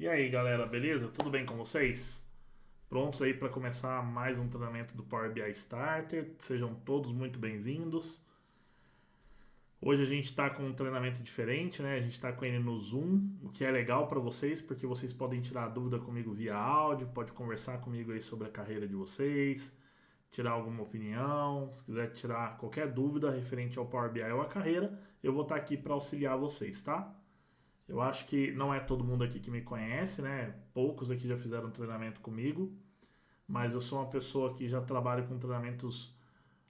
E aí, galera, beleza? Tudo bem com vocês? Prontos aí para começar mais um treinamento do Power BI Starter? Sejam todos muito bem-vindos. Hoje a gente está com um treinamento diferente, né? A gente está com ele no Zoom, o que é legal para vocês, porque vocês podem tirar dúvida comigo via áudio, pode conversar comigo aí sobre a carreira de vocês, tirar alguma opinião, se quiser tirar qualquer dúvida referente ao Power BI ou à carreira, eu vou estar aqui para auxiliar vocês, tá? Eu acho que não é todo mundo aqui que me conhece, né? Poucos aqui já fizeram treinamento comigo, mas eu sou uma pessoa que já trabalha com treinamentos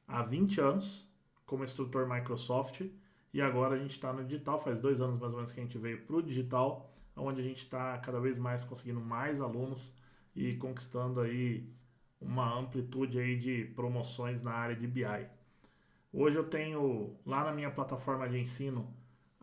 há 20 anos como instrutor Microsoft e agora a gente está no digital, faz 2 anos mais ou menos que a gente veio para o digital, onde a gente está cada vez mais conseguindo mais alunos e conquistando aí uma amplitude aí de promoções na área de BI. Hoje eu tenho lá na minha plataforma de ensino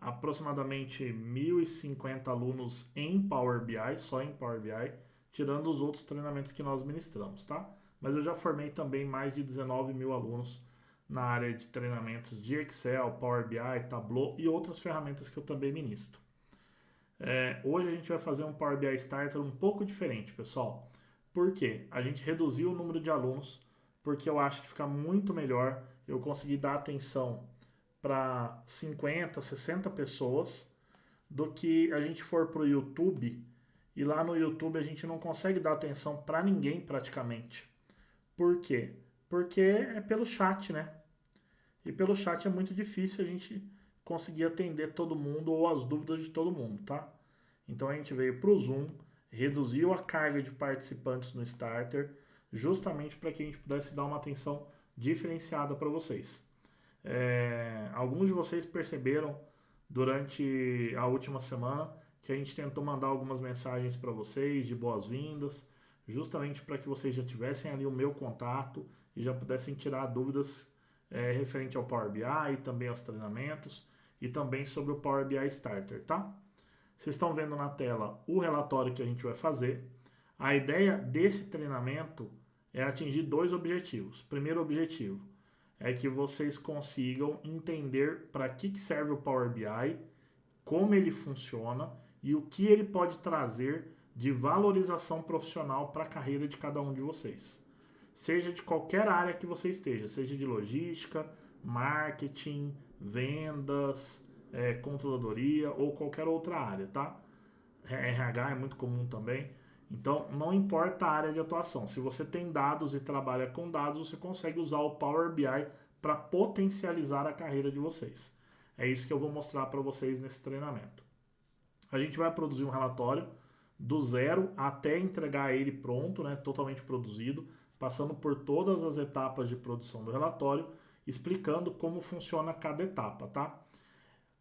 aproximadamente 1.050 alunos em Power BI, só em Power BI, tirando os outros treinamentos que nós ministramos, tá? Mas eu já formei também mais de 19 mil alunos na área de treinamentos de Excel, Power BI, Tableau e outras ferramentas que eu também ministro. Hoje a gente vai fazer um Power BI Starter um pouco diferente, pessoal. Por quê? A gente reduziu o número de alunos, porque eu acho que fica muito melhor eu conseguir dar atenção para 50, 60 pessoas do que a gente for para o YouTube e lá no YouTube a gente não consegue dar atenção para ninguém praticamente. Por quê? Porque é pelo chat, né? E pelo chat é muito difícil a gente conseguir atender todo mundo ou as dúvidas de todo mundo, tá? Então a gente veio para o Zoom, reduziu a carga de participantes no Starter, justamente para que a gente pudesse dar uma atenção diferenciada para vocês. Alguns de vocês perceberam durante a última semana que a gente tentou mandar algumas mensagens para vocês de boas-vindas, justamente para que vocês já tivessem ali o meu contato e já pudessem tirar dúvidas referente ao Power BI e também aos treinamentos e também sobre o Power BI Starter, tá? Vocês estão vendo na tela o relatório que a gente vai fazer. A ideia desse treinamento é atingir dois objetivos. Primeiro objetivo é que vocês consigam entender para que serve o Power BI, como ele funciona e o que ele pode trazer de valorização profissional para a carreira de cada um de vocês. Seja de qualquer área que você esteja, seja de logística, marketing, vendas, controladoria ou qualquer outra área, tá? RH é muito comum também. Então, não importa a área de atuação. Se você tem dados e trabalha com dados, você consegue usar o Power BI para potencializar a carreira de vocês. É isso que eu vou mostrar para vocês nesse treinamento. A gente vai produzir um relatório do zero até entregar ele pronto, né, totalmente produzido, passando por todas as etapas de produção do relatório, explicando como funciona cada etapa, tá?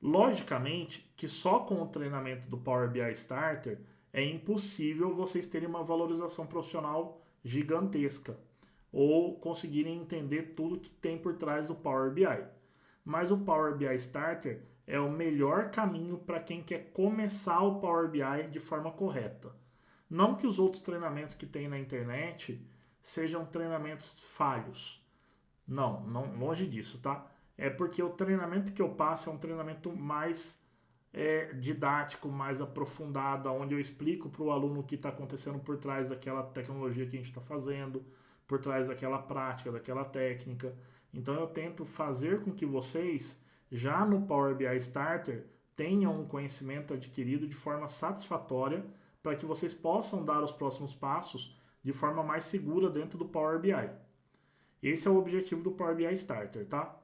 Logicamente que só com o treinamento do Power BI Starter é impossível vocês terem uma valorização profissional gigantesca ou conseguirem entender tudo que tem por trás do Power BI. Mas o Power BI Starter é o melhor caminho para quem quer começar o Power BI de forma correta. Não que os outros treinamentos que tem na internet sejam treinamentos falhos. Não, longe disso, tá? É porque o treinamento que eu passo é um treinamento mais didático, mais aprofundado, onde eu explico para o aluno o que está acontecendo por trás daquela tecnologia que a gente está fazendo, por trás daquela prática, daquela técnica. Então eu tento fazer com que vocês, já no Power BI Starter, tenham um conhecimento adquirido de forma satisfatória para que vocês possam dar os próximos passos de forma mais segura dentro do Power BI. Esse é o objetivo do Power BI Starter, tá?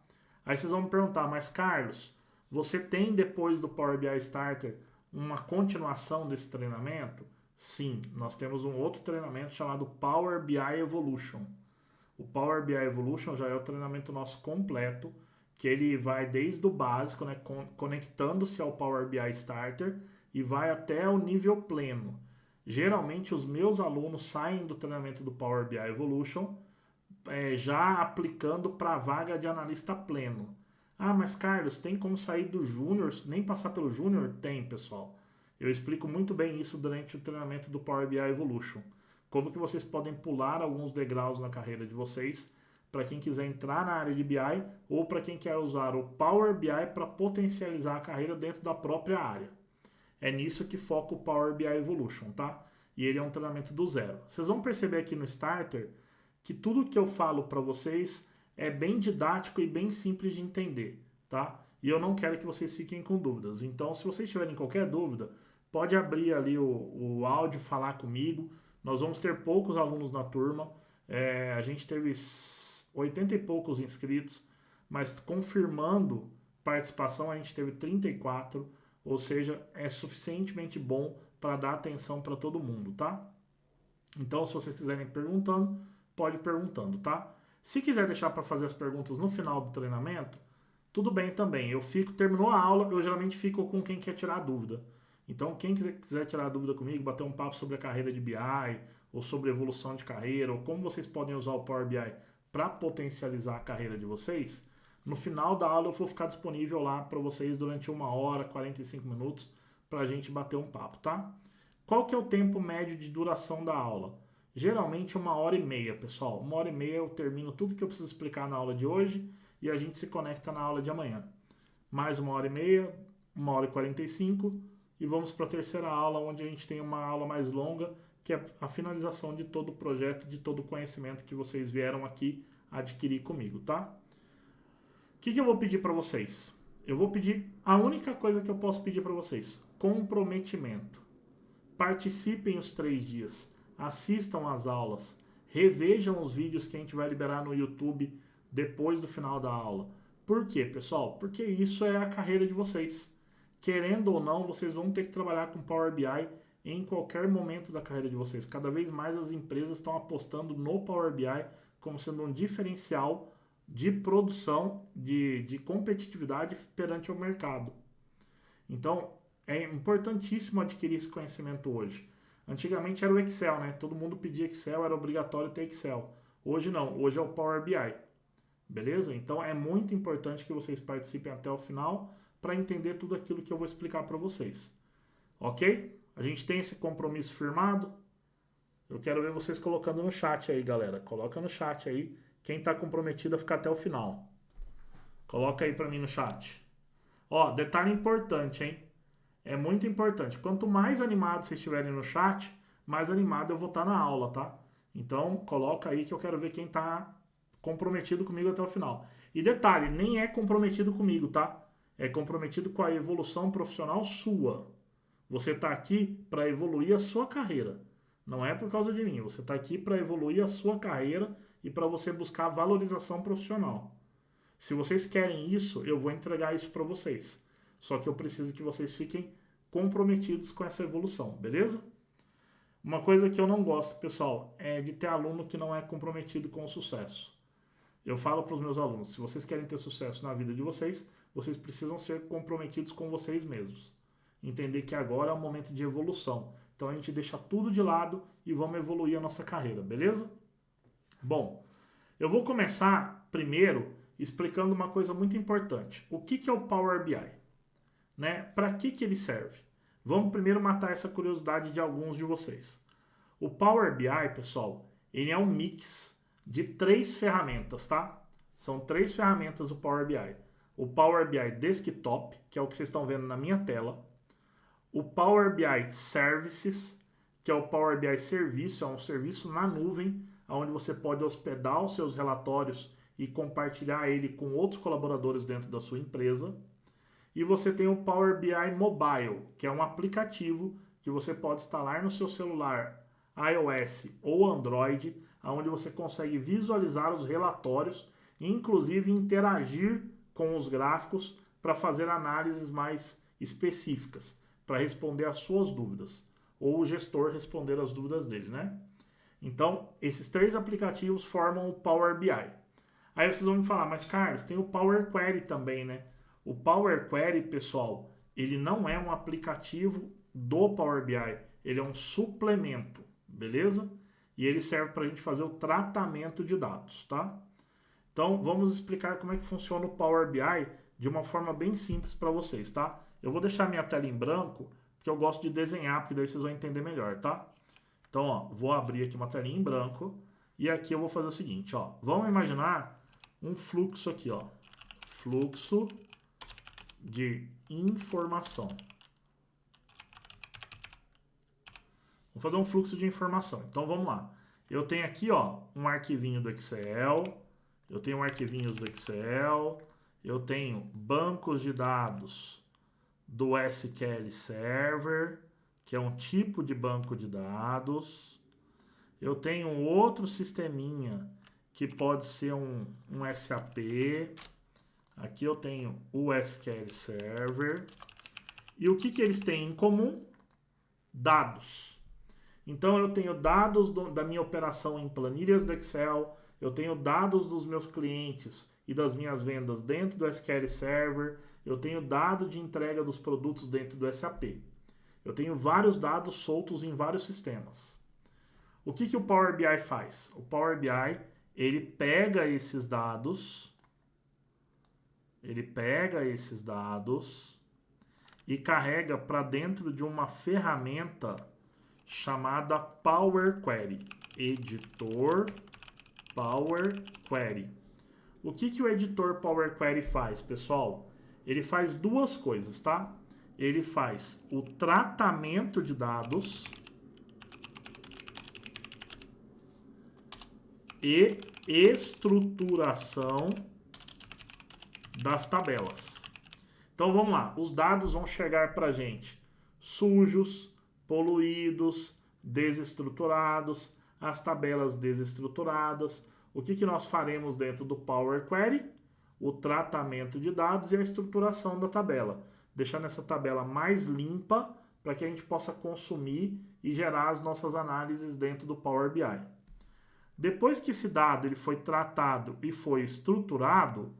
Aí vocês vão me perguntar, mas Carlos, você tem depois do Power BI Starter uma continuação desse treinamento? Sim, nós temos um outro treinamento chamado Power BI Evolution. O Power BI Evolution já é o treinamento nosso completo, que ele vai desde o básico, né, conectando-se ao Power BI Starter e vai até o nível pleno. Geralmente os meus alunos saem do treinamento do Power BI Evolution já aplicando para a vaga de analista pleno. Ah, mas Carlos, tem como sair do júnior, nem passar pelo júnior? Tem, pessoal. Eu explico muito bem isso durante o treinamento do Power BI Evolution. Como que vocês podem pular alguns degraus na carreira de vocês, para quem quiser entrar na área de BI ou para quem quer usar o Power BI para potencializar a carreira dentro da própria área. É nisso que foca o Power BI Evolution, tá? E ele é um treinamento do zero. Vocês vão perceber aqui no Starter que tudo que eu falo para vocês é bem didático e bem simples de entender, tá? E eu não quero que vocês fiquem com dúvidas. Então, se vocês tiverem qualquer dúvida, pode abrir ali o áudio, falar comigo. Nós vamos ter poucos alunos na turma. A gente teve 80 e poucos inscritos, mas confirmando participação a gente teve 34, ou seja, é suficientemente bom para dar atenção para todo mundo, tá? Então, se vocês quiserem perguntando, pode ir perguntando, tá? Se quiser deixar para fazer as perguntas no final do treinamento, tudo bem também. Terminou a aula, eu geralmente fico com quem quer tirar dúvida. Então, quem quiser tirar dúvida comigo, bater um papo sobre a carreira de BI, ou sobre evolução de carreira, ou como vocês podem usar o Power BI para potencializar a carreira de vocês, no final da aula eu vou ficar disponível lá para vocês durante 1 hora, 45 minutos, para a gente bater um papo, tá? Qual que é o tempo médio de duração da aula? Geralmente 1h30, pessoal. 1h30 eu termino tudo que eu preciso explicar na aula de hoje e a gente se conecta na aula de amanhã. Mais 1h30, 1h45 e vamos para a terceira aula, onde a gente tem uma aula mais longa, que é a finalização de todo o projeto, de todo o conhecimento que vocês vieram aqui adquirir comigo, tá? O que eu vou pedir para vocês? Eu vou pedir, a única coisa que eu posso pedir para vocês, comprometimento. Participem os 3 dias, assistam às aulas, revejam os vídeos que a gente vai liberar no YouTube depois do final da aula. Por quê, pessoal? Porque isso é a carreira de vocês. Querendo ou não, vocês vão ter que trabalhar com Power BI em qualquer momento da carreira de vocês. Cada vez mais as empresas estão apostando no Power BI como sendo um diferencial de produção, de competitividade perante o mercado. Então, é importantíssimo adquirir esse conhecimento hoje. Antigamente era o Excel, né? Todo mundo pedia Excel, era obrigatório ter Excel. Hoje não, hoje é o Power BI. Beleza? Então é muito importante que vocês participem até o final para entender tudo aquilo que eu vou explicar para vocês. Ok? A gente tem esse compromisso firmado? Eu quero ver vocês colocando no chat aí, galera. Coloca no chat aí. Quem está comprometido a ficar até o final. Coloca aí para mim no chat. Ó, detalhe importante, hein? É muito importante. Quanto mais animado vocês estiverem no chat, mais animado eu vou estar na aula, tá? Então, coloca aí que eu quero ver quem está comprometido comigo até o final. E detalhe, nem é comprometido comigo, tá? É comprometido com a evolução profissional sua. Você está aqui para evoluir a sua carreira. Não é por causa de mim. Você está aqui para evoluir a sua carreira e para você buscar valorização profissional. Se vocês querem isso, eu vou entregar isso para vocês. Só que eu preciso que vocês fiquem comprometidos com essa evolução, beleza? Uma coisa que eu não gosto, pessoal, é de ter aluno que não é comprometido com o sucesso. Eu falo para os meus alunos, se vocês querem ter sucesso na vida de vocês, vocês precisam ser comprometidos com vocês mesmos. Entender que agora é um momento de evolução. Então a gente deixa tudo de lado e vamos evoluir a nossa carreira, beleza? Bom, eu vou começar primeiro explicando uma coisa muito importante. O que é o Power BI? Né? Para que ele serve? Vamos primeiro matar essa curiosidade de alguns de vocês. O Power BI, pessoal, ele é um mix de 3 ferramentas, tá? São 3 ferramentas do Power BI. O Power BI Desktop, que é o que vocês estão vendo na minha tela. O Power BI Services, que é o Power BI Serviço, é um serviço na nuvem, onde você pode hospedar os seus relatórios e compartilhar ele com outros colaboradores dentro da sua empresa. E você tem o Power BI Mobile, que é um aplicativo que você pode instalar no seu celular iOS ou Android, onde você consegue visualizar os relatórios e inclusive interagir com os gráficos para fazer análises mais específicas, para responder às suas dúvidas, ou o gestor responder às dúvidas dele, né? Então, esses 3 aplicativos formam o Power BI. Aí vocês vão me falar, mas Carlos, tem o Power Query também, né? O Power Query, pessoal, ele não é um aplicativo do Power BI, ele é um suplemento, beleza? E ele serve para a gente fazer o tratamento de dados, tá? Então, vamos explicar como é que funciona o Power BI de uma forma bem simples para vocês, tá? Eu vou deixar minha tela em branco, porque eu gosto de desenhar, porque daí vocês vão entender melhor, tá? Então, ó, vou abrir aqui uma telinha em branco e aqui eu vou fazer o seguinte, ó. Vamos imaginar um fluxo aqui, ó. Fluxo de informação. Vamos fazer um fluxo de informação. Então vamos lá. Eu tenho aqui, ó, um arquivinho do Excel. Eu tenho arquivinhos do Excel. Eu tenho bancos de dados do SQL Server, que é um tipo de banco de dados. Eu tenho um outro sisteminha que pode ser um SAP. Aqui eu tenho o SQL Server. E o que eles têm em comum? Dados. Então eu tenho dados da minha operação em planilhas do Excel, eu tenho dados dos meus clientes e das minhas vendas dentro do SQL Server, eu tenho dado de entrega dos produtos dentro do SAP. Eu tenho vários dados soltos em vários sistemas. O que o Power BI faz? O Power BI, ele pega esses dados, e carrega para dentro de uma ferramenta chamada Power Query. Editor Power Query. O que o editor Power Query faz, pessoal? Ele faz duas coisas, tá? Ele faz o tratamento de dados e estruturação das tabelas. Então vamos lá, os dados vão chegar para a gente sujos, poluídos, desestruturados, as tabelas desestruturadas. O que nós faremos dentro do Power Query? O tratamento de dados e a estruturação da tabela, deixando essa tabela mais limpa para que a gente possa consumir e gerar as nossas análises dentro do Power BI. Depois que esse dado ele foi tratado e foi estruturado,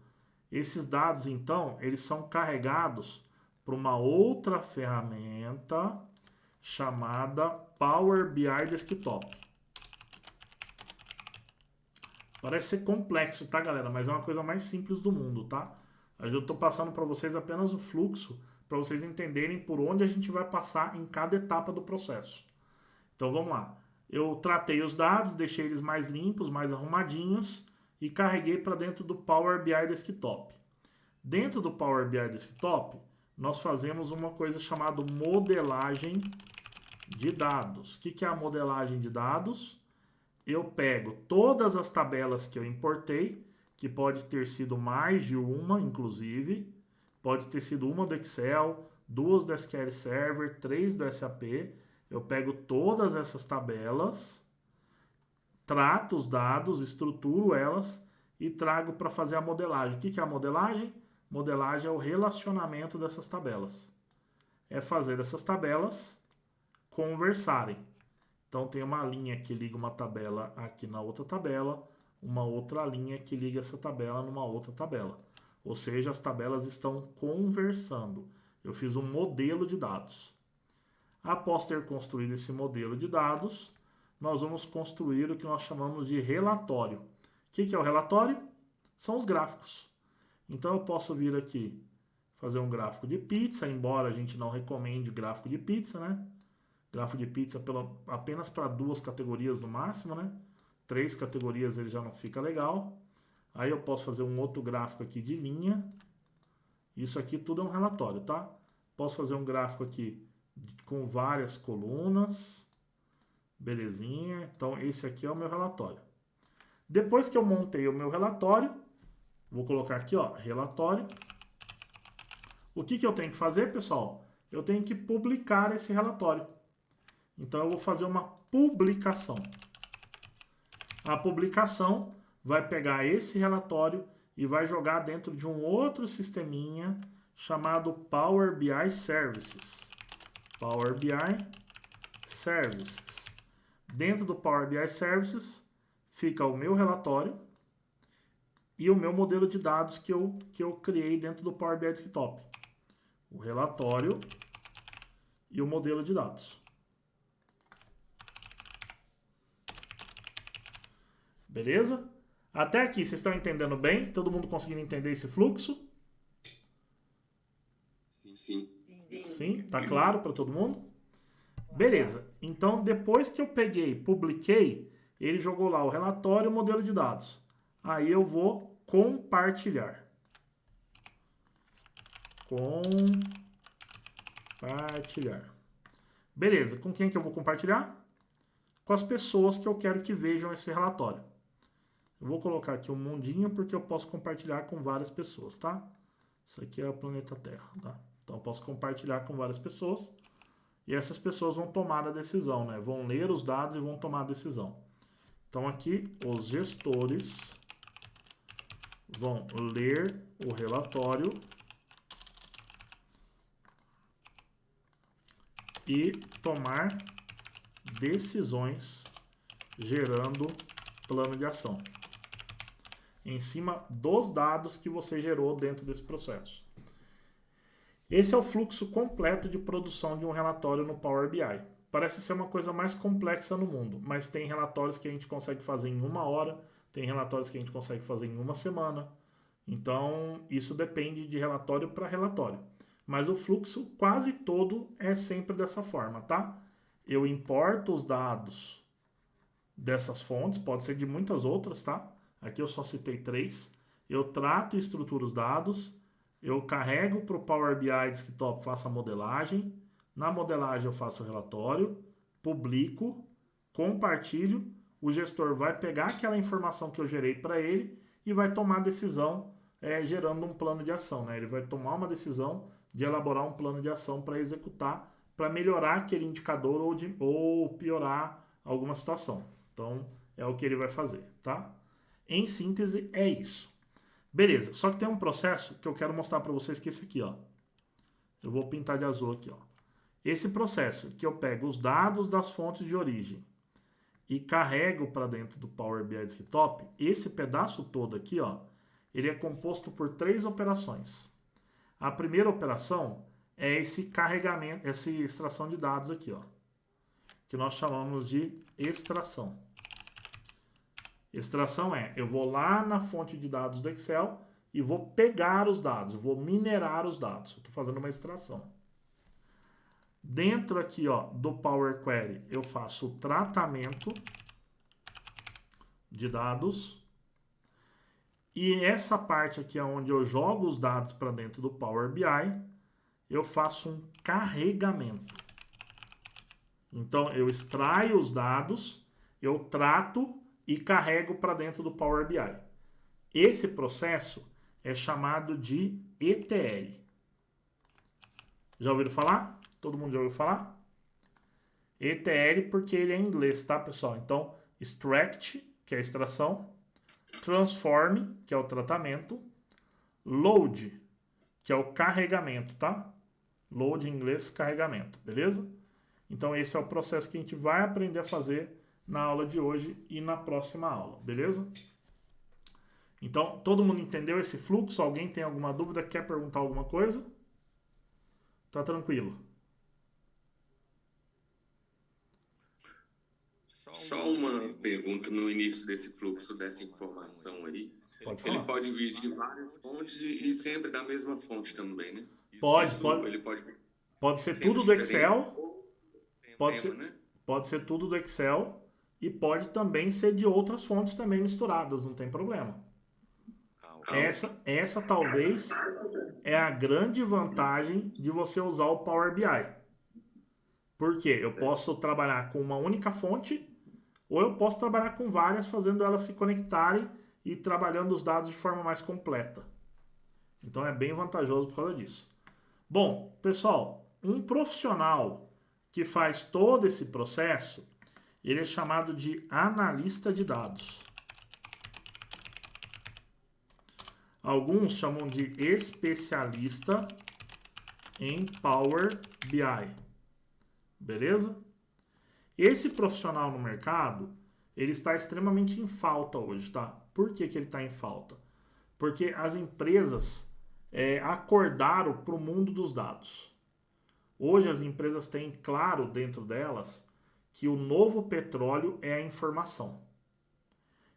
esses dados, então, eles são carregados para uma outra ferramenta chamada Power BI Desktop. Parece ser complexo, tá, galera? Mas é uma coisa mais simples do mundo, tá? Eu estou passando para vocês apenas o fluxo para vocês entenderem por onde a gente vai passar em cada etapa do processo. Então, vamos lá. Eu tratei os dados, deixei eles mais limpos, mais arrumadinhos e carreguei para dentro do Power BI Desktop. Dentro do Power BI Desktop, nós fazemos uma coisa chamada modelagem de dados. O que é a modelagem de dados? Eu pego todas as tabelas que eu importei, que pode ter sido mais de uma, inclusive. Pode ter sido uma do Excel, duas do SQL Server, 3 do SAP. Eu pego todas essas tabelas, trato os dados, estruturo elas e trago para fazer a modelagem. O que é a modelagem? Modelagem é o relacionamento dessas tabelas. É fazer essas tabelas conversarem. Então tem uma linha que liga uma tabela aqui na outra tabela, uma outra linha que liga essa tabela numa outra tabela. Ou seja, as tabelas estão conversando. Eu fiz um modelo de dados. Após ter construído esse modelo de dados, nós vamos construir o que nós chamamos de relatório. O que é o relatório? São os gráficos. Então eu posso vir aqui fazer um gráfico de pizza, embora a gente não recomende gráfico de pizza, né? Gráfico de pizza apenas para 2 categorias no máximo, né? 3 categorias ele já não fica legal. Aí eu posso fazer um outro gráfico aqui de linha. Isso aqui tudo é um relatório, tá? Posso fazer um gráfico aqui com várias colunas. Belezinha. Então esse aqui é o meu relatório. Depois que eu montei o meu relatório, vou colocar aqui, ó, relatório. O que eu tenho que fazer, pessoal? Eu tenho que publicar esse relatório. Então eu vou fazer uma publicação. A publicação vai pegar esse relatório e vai jogar dentro de um outro sisteminha chamado Power BI Services. Power BI Services. Dentro do Power BI Services fica o meu relatório e o meu modelo de dados que eu criei dentro do Power BI Desktop. O relatório e o modelo de dados. Beleza? Até aqui, vocês estão entendendo bem? Todo mundo conseguindo entender esse fluxo? Sim. Sim? Tá claro para todo mundo? Beleza. Então, depois que eu peguei, publiquei, ele jogou lá o relatório e o modelo de dados. Aí eu vou compartilhar. Compartilhar. Beleza. Com quem que eu vou compartilhar? com as pessoas que eu quero que vejam esse relatório. Eu vou colocar aqui um mundinho porque eu posso compartilhar com várias pessoas, tá? Isso aqui é o planeta Terra, tá? Então eu posso compartilhar com várias pessoas e essas pessoas vão tomar a decisão, né? Vão ler os dados e vão tomar a decisão. Então aqui os gestores vão ler o relatório e tomar decisões gerando plano de ação em cima dos dados que você gerou dentro desse processo. Esse é o fluxo completo de produção de um relatório no Power BI. Parece ser uma coisa mais complexa no mundo, mas tem relatórios que a gente consegue fazer em 1 hora, tem relatórios que a gente consegue fazer em 1 semana. Então, isso depende de relatório para relatório. Mas o fluxo quase todo é sempre dessa forma, tá? Eu importo os dados dessas fontes, pode ser de muitas outras, tá? Aqui eu só citei 3. Eu trato e estruturo os dados, eu carrego para o Power BI Desktop, faço a modelagem. Na modelagem eu faço o relatório, publico, compartilho. O gestor vai pegar aquela informação que eu gerei para ele e vai tomar decisão gerando um plano de ação, né? Ele vai tomar uma decisão de elaborar um plano de ação para executar, para melhorar aquele indicador ou piorar alguma situação. Então, é o que ele vai fazer, tá? Em síntese, é isso. Beleza, só que tem um processo que eu quero mostrar para vocês, que é esse aqui, ó. Eu vou pintar de azul aqui, ó. Esse processo que eu pego os dados das fontes de origem e carrego para dentro do Power BI Desktop, esse pedaço todo aqui, ó, ele é composto por 3 operações. A primeira operação é esse carregamento, essa extração de dados aqui, ó, que nós chamamos de extração. Extração eu vou lá na fonte de dados do Excel e vou pegar os dados, eu vou minerar os dados. Eu estou fazendo uma extração. Dentro aqui, ó, do Power Query, eu faço o tratamento de dados. E essa parte aqui, onde eu jogo os dados para dentro do Power BI, eu faço um carregamento. Então, eu extraio os dados, eu trato e carrego para dentro do Power BI. Esse processo é chamado de ETL. Já ouviram falar? Todo mundo já ouviu falar? ETL porque ele é em inglês, tá, pessoal? Então, extract, que é a extração, transform, que é o tratamento, load, que é o carregamento, tá? Load em inglês, carregamento, beleza? Então, esse é o processo que a gente vai aprender a fazer na aula de hoje e na próxima aula, beleza? Então, todo mundo entendeu esse fluxo? Alguém tem alguma dúvida? Quer perguntar alguma coisa? Tá tranquilo. Só uma pergunta no início desse fluxo, dessa informação aí. Pode falar. Ele pode vir de várias fontes e sempre da mesma fonte também, né? Pode ser tudo do Excel. Né? Pode ser tudo do Excel e pode também ser de outras fontes também misturadas, não tem problema. Essa talvez é a grande vantagem de você usar o Power BI. Porque eu posso trabalhar com uma única fonte ou eu posso trabalhar com várias, fazendo elas se conectarem e trabalhando os dados de forma mais completa. Então é bem vantajoso por causa disso. Bom, pessoal, um profissional que faz todo esse processo, ele é chamado de analista de dados. Alguns chamam de especialista em Power BI. Beleza? Esse profissional no mercado, ele está extremamente em falta hoje, tá? Por que ele está em falta? Porque as empresas acordaram para o mundo dos dados. Hoje as empresas têm claro dentro delas que o novo petróleo é a informação.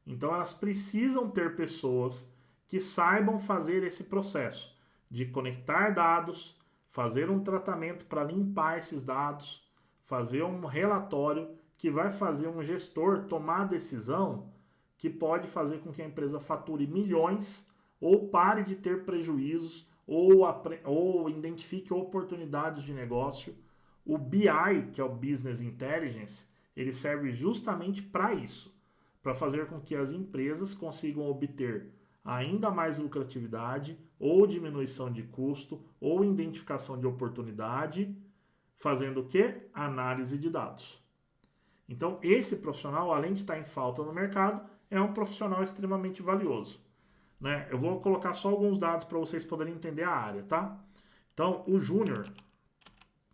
Então elas precisam ter pessoas que saibam fazer esse processo de conectar dados, fazer um tratamento para limpar esses dados, fazer um relatório que vai fazer um gestor tomar a decisão que pode fazer com que a empresa fature milhões ou pare de ter prejuízos ou identifique oportunidades de negócio. O BI, que é o Business Intelligence, ele serve justamente para isso, para fazer com que as empresas consigam obter ainda mais lucratividade, ou diminuição de custo, ou identificação de oportunidade, fazendo o quê? Análise de dados. Então, esse profissional, além de estar em falta no mercado, é um profissional extremamente valioso. Né? Eu vou colocar só alguns dados para vocês poderem entender a área, tá? Então, o júnior,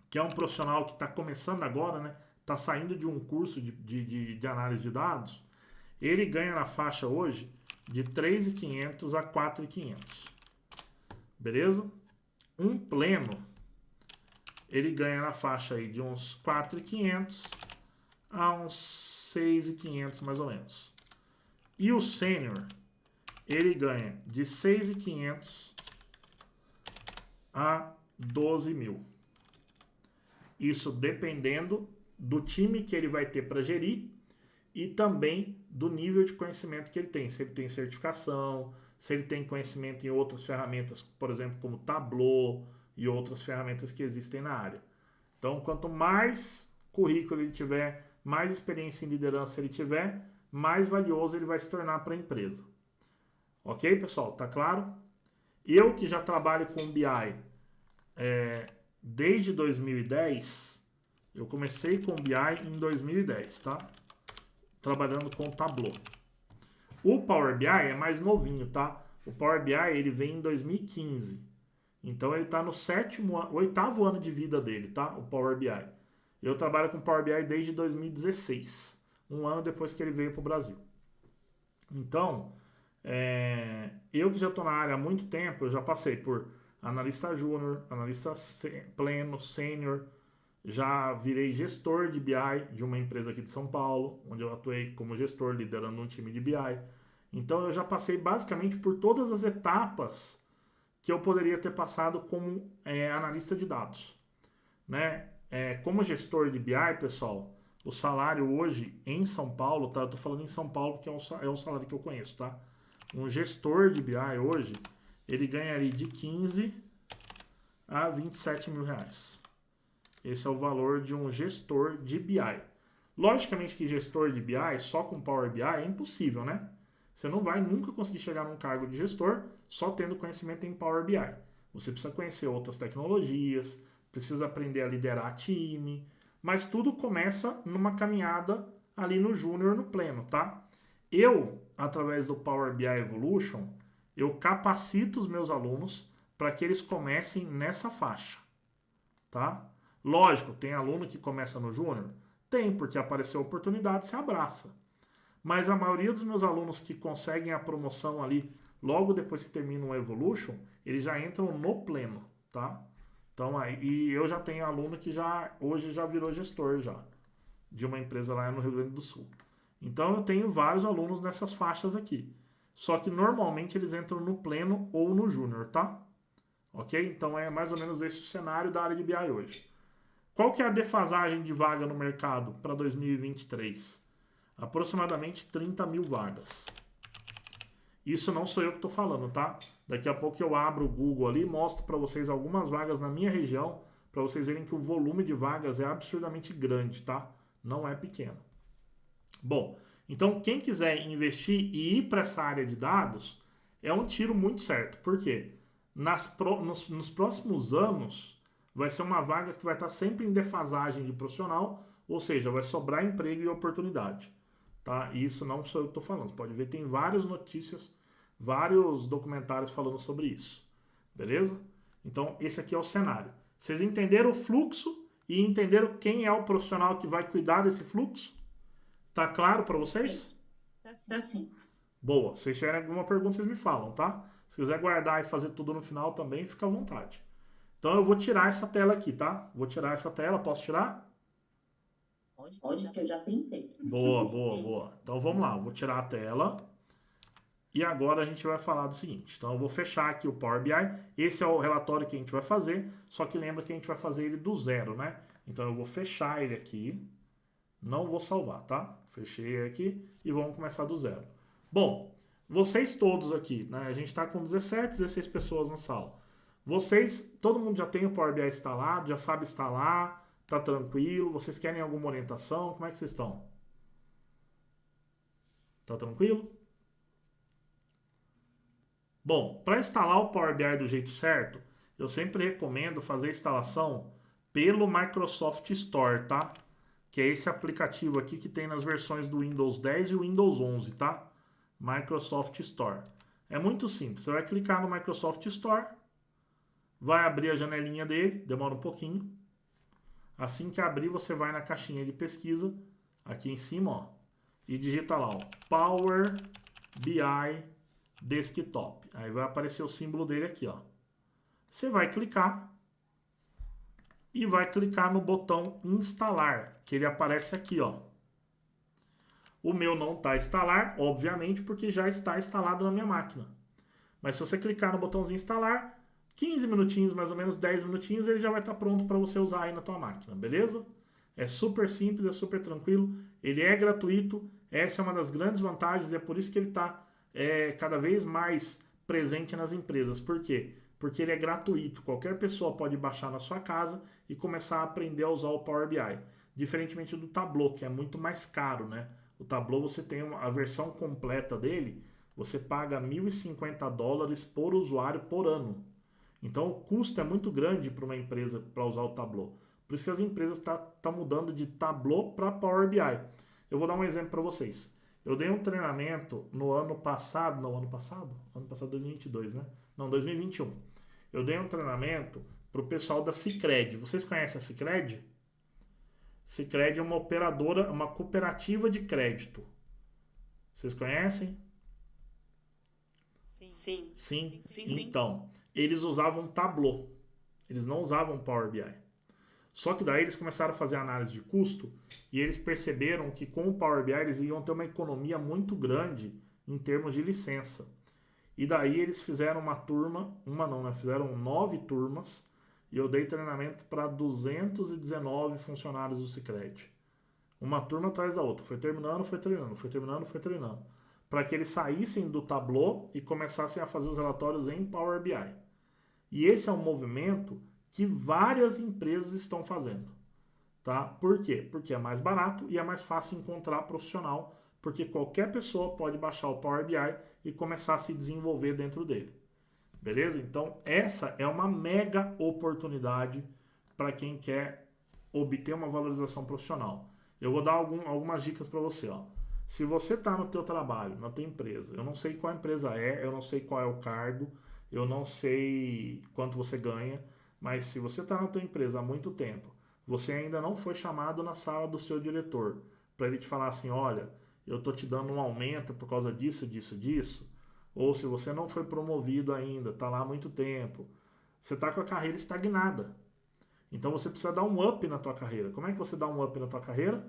que é um profissional que está começando agora, né? Está saindo de um curso de análise de dados, ele ganha na faixa hoje de 3.500 a 4.500. Beleza? Um pleno, ele ganha na faixa aí de uns 4.500 a uns 6.500 mais ou menos. E o sênior, ele ganha de 6.500 a 12.000. Isso dependendo do time que ele vai ter para gerir e também do nível de conhecimento que ele tem. Se ele tem certificação, se ele tem conhecimento em outras ferramentas, por exemplo, como Tableau e outras ferramentas que existem na área. Então, quanto mais currículo ele tiver, mais experiência em liderança ele tiver, mais valioso ele vai se tornar para a empresa. Ok, pessoal? Tá claro? Eu que já trabalho com BI desde 2010, eu comecei com BI em 2010, tá? Trabalhando com Tableau. O Power BI é mais novinho, tá? O Power BI ele vem em 2015. Então ele está no 8º ano de vida dele, tá? O Power BI. Eu trabalho com Power BI desde 2016, um ano depois que ele veio para o Brasil. Então, eu que já estou na área há muito tempo, eu já passei por analista júnior, analista pleno, sênior, já virei gestor de BI de uma empresa aqui de São Paulo, onde eu atuei como gestor, liderando um time de BI. Então eu já passei basicamente por todas as etapas que eu poderia ter passado como analista de dados. Né? Como gestor de BI, pessoal, o salário hoje em São Paulo, tá? Eu tô falando em São Paulo, que é o salário que eu conheço, tá? Um gestor de BI hoje, ele ganha ali de 15 a 27 mil reais. Esse é o valor de um gestor de BI. Logicamente que gestor de BI só com Power BI é impossível, né? Você não vai nunca conseguir chegar num cargo de gestor só tendo conhecimento em Power BI. Você precisa conhecer outras tecnologias, precisa aprender a liderar time, mas tudo começa numa caminhada ali no júnior, no pleno, tá? Eu, através do Power BI Evolution, eu capacito os meus alunos para que eles comecem nessa faixa, tá? Lógico, tem aluno que começa no júnior? Tem, porque apareceu a oportunidade, se abraça. Mas a maioria dos meus alunos que conseguem a promoção ali, logo depois que terminam o Evolution, eles já entram no pleno, tá? Então, e eu já tenho aluno que hoje já virou gestor já, de uma empresa lá no Rio Grande do Sul. Então, eu tenho vários alunos nessas faixas aqui. Só que normalmente eles entram no pleno ou no júnior, tá? Ok? Então, é mais ou menos esse o cenário da área de BI hoje. Qual que é a defasagem de vaga no mercado para 2023? Aproximadamente 30 mil vagas. Isso não sou eu que estou falando, tá? Daqui a pouco eu abro o Google ali e mostro para vocês algumas vagas na minha região, para vocês verem que o volume de vagas é absurdamente grande, tá? Não é pequeno. Bom, então quem quiser investir e ir para essa área de dados, é um tiro muito certo. Por quê? Nos próximos anos, vai ser uma vaga que vai estar sempre em defasagem de profissional, ou seja, vai sobrar emprego e oportunidade. Tá? E isso não sou eu que estou falando. Você pode ver, tem várias notícias, vários documentários falando sobre isso. Beleza? Então, esse aqui é o cenário. Vocês entenderam o fluxo e entenderam quem é o profissional que vai cuidar desse fluxo? Tá claro para vocês? Tá sim. Boa. Se vocês tiverem alguma pergunta, vocês me falam, tá? Se quiser guardar e fazer tudo no final também, fica à vontade. Então, eu vou tirar essa tela aqui, tá? Vou tirar essa tela. Posso tirar? Pode, que eu já printei. Boa, boa, boa. Então, vamos lá. Eu vou tirar a tela. E agora a gente vai falar do seguinte. Então, eu vou fechar aqui o Power BI. Esse é o relatório que a gente vai fazer. Só que lembra que a gente vai fazer ele do zero, né? Então, eu vou fechar ele aqui. Não vou salvar, tá? Fechei ele aqui e vamos começar do zero. Bom, vocês todos aqui, né? A gente está com 17, 16 pessoas na sala. Vocês, todo mundo já tem o Power BI instalado, já sabe instalar, Tá tranquilo? Vocês querem alguma orientação? Como é que vocês estão? Tá tranquilo? Bom, para instalar o Power BI do jeito certo, eu sempre recomendo fazer a instalação pelo Microsoft Store, tá? Que é esse aplicativo aqui que tem nas versões do Windows 10 e o Windows 11, tá? Microsoft Store. É muito simples. Você vai clicar no Microsoft Store, vai abrir a janelinha dele, demora um pouquinho. Assim que abrir, você vai na caixinha de pesquisa, aqui em cima, ó, e digita lá, ó, Power BI Desktop. Aí vai aparecer o símbolo dele aqui, ó. Você vai clicar e vai clicar no botão instalar, que ele aparece aqui, ó. O meu não está instalar, obviamente, porque já está instalado na minha máquina. Mas se você clicar no botãozinho instalar, 15 minutinhos, mais ou menos 10 minutinhos, ele já vai estar pronto para você usar aí na tua máquina, beleza? É super simples, é super tranquilo, ele é gratuito, essa é uma das grandes vantagens, é por isso que ele está cada vez mais presente nas empresas. Por quê? Porque ele é gratuito, qualquer pessoa pode baixar na sua casa e começar a aprender a usar o Power BI. Diferentemente do Tableau, que é muito mais caro, né? O Tableau, você tem a versão completa dele, você paga $1.050 por usuário por ano. Então o custo é muito grande para uma empresa para usar o Tableau. Por isso que as empresas estão mudando de Tableau para Power BI. Eu vou dar um exemplo para vocês. Eu dei um treinamento no ano passado, Ano passado 2022, né? Não, 2021. Eu dei um treinamento para o pessoal da Sicredi. Vocês conhecem a Sicredi? Sicredi é uma operadora, uma cooperativa de crédito. Vocês conhecem? Sim. Sim? Então, eles usavam Tableau. Eles não usavam Power BI. Só que daí eles começaram a fazer análise de custo e eles perceberam que com o Power BI eles iam ter uma economia muito grande em termos de licença. E daí eles fizeram uma turma, fizeram 9 turmas e eu dei treinamento para 219 funcionários do Sicredi. Uma turma atrás da outra. Foi terminando, foi treinando. Para que eles saíssem do Tableau e começassem a fazer os relatórios em Power BI. E esse é um movimento que várias empresas estão fazendo. Tá? Por quê? Porque é mais barato e é mais fácil encontrar profissional, porque qualquer pessoa pode baixar o Power BI e começar a se desenvolver dentro dele. Beleza? Então, essa é uma mega oportunidade para quem quer obter uma valorização profissional. Eu vou dar algumas dicas para você. Ó. Se você está no teu trabalho, na tua empresa, eu não sei qual empresa é, eu não sei qual é o cargo, eu não sei quanto você ganha, mas se você está na tua empresa há muito tempo, você ainda não foi chamado na sala do seu diretor para ele te falar assim, olha, eu estou te dando um aumento por causa disso, ou se você não foi promovido ainda, está lá há muito tempo, você está com a carreira estagnada. Então você precisa dar um up na tua carreira. Como é que você dá um up na tua carreira?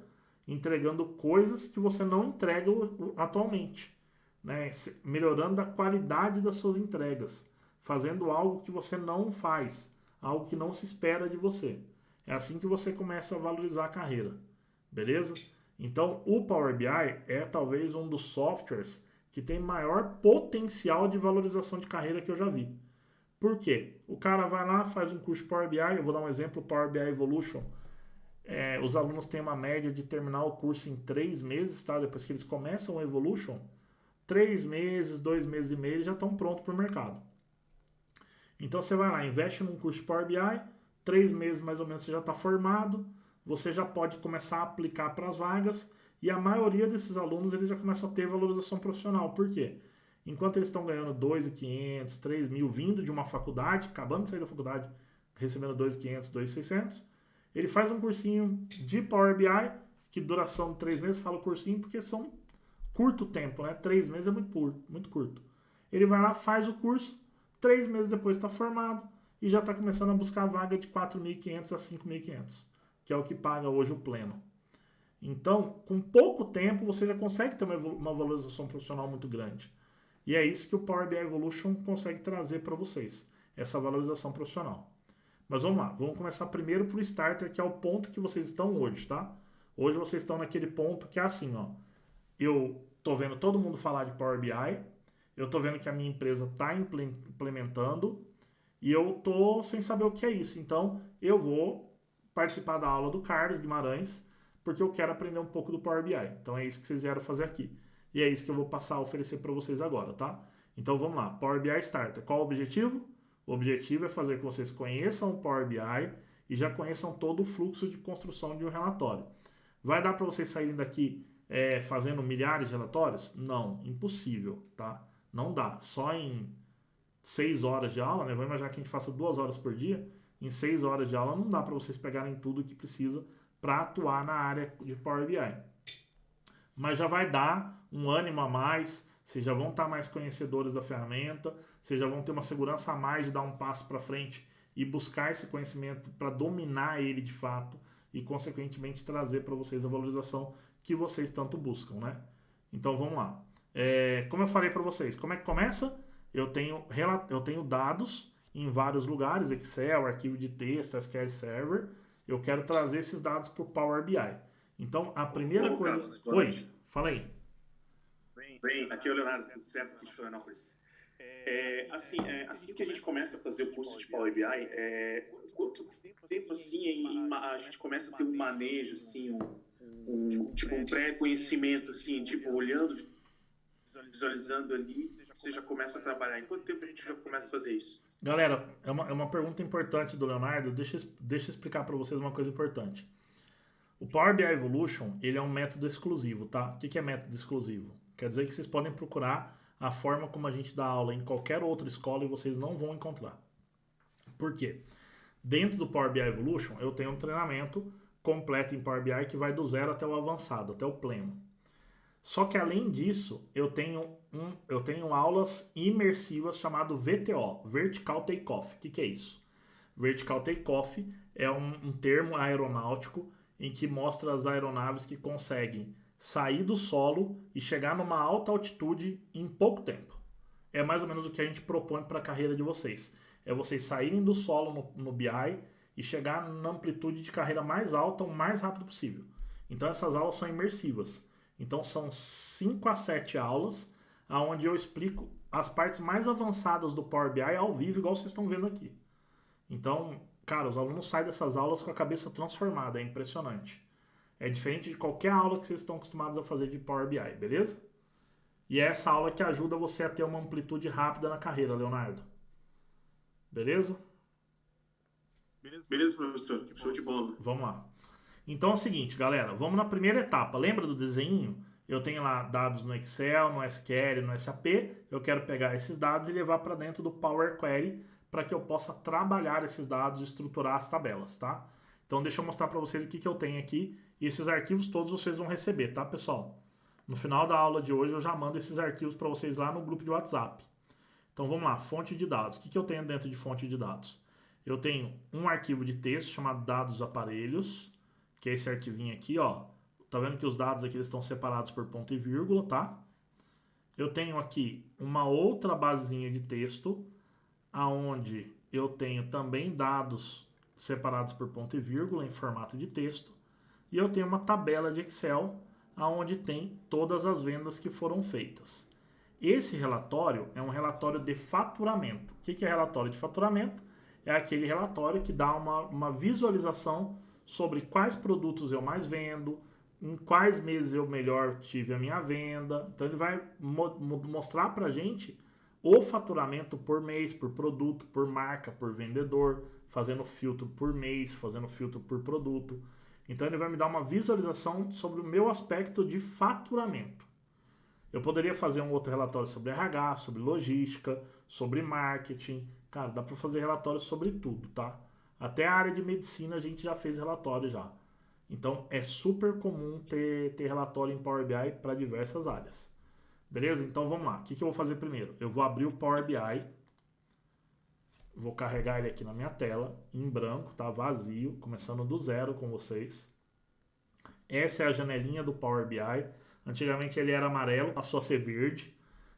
Entregando coisas que você não entrega atualmente, né? Melhorando a qualidade das suas entregas, fazendo algo que você não faz, algo que não se espera de você. É assim que você começa a valorizar a carreira, beleza? Então o Power BI é talvez um dos softwares que tem maior potencial de valorização de carreira que eu já vi. Por quê? O cara vai lá, faz um curso Power BI, eu vou dar um exemplo, Power BI Evolution. Os alunos têm uma média de terminar o curso em 3 meses, tá? Depois que eles começam o Evolution, 3 meses, 2 meses e meio, eles já estão prontos para o mercado. Então você vai lá, investe num curso Power BI, 3 meses mais ou menos você já está formado, você já pode começar a aplicar para as vagas e a maioria desses alunos eles já começam a ter valorização profissional. Por quê? Enquanto eles estão ganhando 2.500, 3.000 vindo de uma faculdade, acabando de sair da faculdade, recebendo 2.500, 2.600, ele faz um cursinho de Power BI, que duração de 3 meses, falo cursinho porque são curto tempo, né? 3 meses é muito curto. Ele vai lá, faz o curso, 3 meses depois está formado e já está começando a buscar a vaga de 4.500 a 5.500, que é o que paga hoje o pleno. Então, com pouco tempo, você já consegue ter uma valorização profissional muito grande. E é isso que o Power BI Evolution consegue trazer para vocês, essa valorização profissional. Mas vamos lá, vamos começar primeiro por Starter, que é o ponto que vocês estão hoje, tá? Hoje vocês estão naquele ponto que é assim, ó. Eu tô vendo todo mundo falar de Power BI, eu tô vendo que a minha empresa está implementando e eu tô sem saber o que é isso. Então, eu vou participar da aula do Carlos Guimarães, porque eu quero aprender um pouco do Power BI. Então é isso que vocês vieram fazer aqui. E é isso que eu vou passar a oferecer para vocês agora, tá? Então vamos lá, Power BI Starter. Qual o objetivo? O objetivo é fazer com que vocês conheçam o Power BI e já conheçam todo o fluxo de construção de um relatório. Vai dar para vocês saírem daqui fazendo milhares de relatórios? Não, impossível, tá? Não dá. Só em 6 horas de aula, né? Vamos imaginar que a gente faça 2 horas por dia. Em 6 horas de aula não dá para vocês pegarem tudo que precisa para atuar na área de Power BI. Mas já vai dar um ânimo a mais, vocês já vão estar mais conhecedores da ferramenta, vocês já vão ter uma segurança a mais de dar um passo para frente e buscar esse conhecimento para dominar ele de fato e, consequentemente, trazer para vocês a valorização que vocês tanto buscam, né? Então, vamos lá. Como eu falei para vocês, como é que começa? Eu tenho dados em vários lugares, Excel, arquivo de texto, SQL Server. Eu quero trazer esses dados para o Power BI. Então, a primeira coisa... Carlos, Oi, fala aí. Bem, aqui é o Leonardo, tudo certo aqui de Florianópolis. Assim que a gente começa a fazer o curso de Power BI, quanto tempo assim a gente começa a ter um manejo, assim, um pré-conhecimento, assim, tipo, olhando, visualizando ali, você já começa a trabalhar. Em quanto tempo a gente já começa a fazer isso? Galera, é uma pergunta importante do Leonardo. Deixa eu explicar para vocês uma coisa importante. O Power BI Evolution, ele é um método exclusivo, tá? O que é método exclusivo? Quer dizer que vocês podem procurar a forma como a gente dá aula em qualquer outra escola e vocês não vão encontrar. Por quê? Dentro do Power BI Evolution, eu tenho um treinamento completo em Power BI que vai do 0 até o avançado, até o pleno. Só que além disso, eu tenho aulas imersivas chamado VTO, Vertical Takeoff. O que é isso? Vertical Takeoff é um termo aeronáutico em que mostra as aeronaves que conseguem sair do solo e chegar numa alta altitude em pouco tempo. É mais ou menos o que a gente propõe para a carreira de vocês. É vocês saírem do solo no BI e chegar na amplitude de carreira mais alta o mais rápido possível. Então essas aulas são imersivas. Então são 5 a 7 aulas onde eu explico as partes mais avançadas do Power BI ao vivo, igual vocês estão vendo aqui. Então, cara, os alunos saem dessas aulas com a cabeça transformada, é impressionante. É diferente de qualquer aula que vocês estão acostumados a fazer de Power BI, beleza? E é essa aula que ajuda você a ter uma amplitude rápida na carreira, Leonardo. Beleza? Beleza, professor. Show de bola. Vamos lá. Então é o seguinte, galera. Vamos na primeira etapa. Lembra do desenho? Eu tenho lá dados no Excel, no SQL, no SAP. Eu quero pegar esses dados e levar para dentro do Power Query para que eu possa trabalhar esses dados e estruturar as tabelas, tá? Então deixa eu mostrar para vocês o que eu tenho aqui. E esses arquivos todos vocês vão receber, tá, pessoal? No final da aula de hoje eu já mando esses arquivos para vocês lá no grupo de WhatsApp. Então vamos lá, fonte de dados. O que eu tenho dentro de fonte de dados? Eu tenho um arquivo de texto chamado dados aparelhos, que é esse arquivinho aqui, ó. Tá vendo que os dados aqui eles estão separados por ponto e vírgula, tá? Eu tenho aqui uma outra basezinha de texto, aonde eu tenho também dados separados por ponto e vírgula em formato de texto. E eu tenho uma tabela de Excel, aonde tem todas as vendas que foram feitas. Esse relatório é um relatório de faturamento. O que é relatório de faturamento? É aquele relatório que dá uma visualização sobre quais produtos eu mais vendo, em quais meses eu melhor tive a minha venda. Então ele vai mostrar para a gente o faturamento por mês, por produto, por marca, por vendedor, fazendo filtro por mês, fazendo filtro por produto. Então ele vai me dar uma visualização sobre o meu aspecto de faturamento. Eu poderia fazer um outro relatório sobre RH, sobre logística, sobre marketing. Cara, dá para fazer relatório sobre tudo, tá? Até a área de medicina a gente já fez relatório já. Então é super comum ter relatório em Power BI para diversas áreas. Beleza? Então vamos lá. O que eu vou fazer primeiro? Eu vou abrir o Power BI. Vou carregar ele aqui na minha tela, em branco, tá? Vazio, começando do zero com vocês. Essa é a janelinha do Power BI. Antigamente ele era amarelo, passou a ser verde,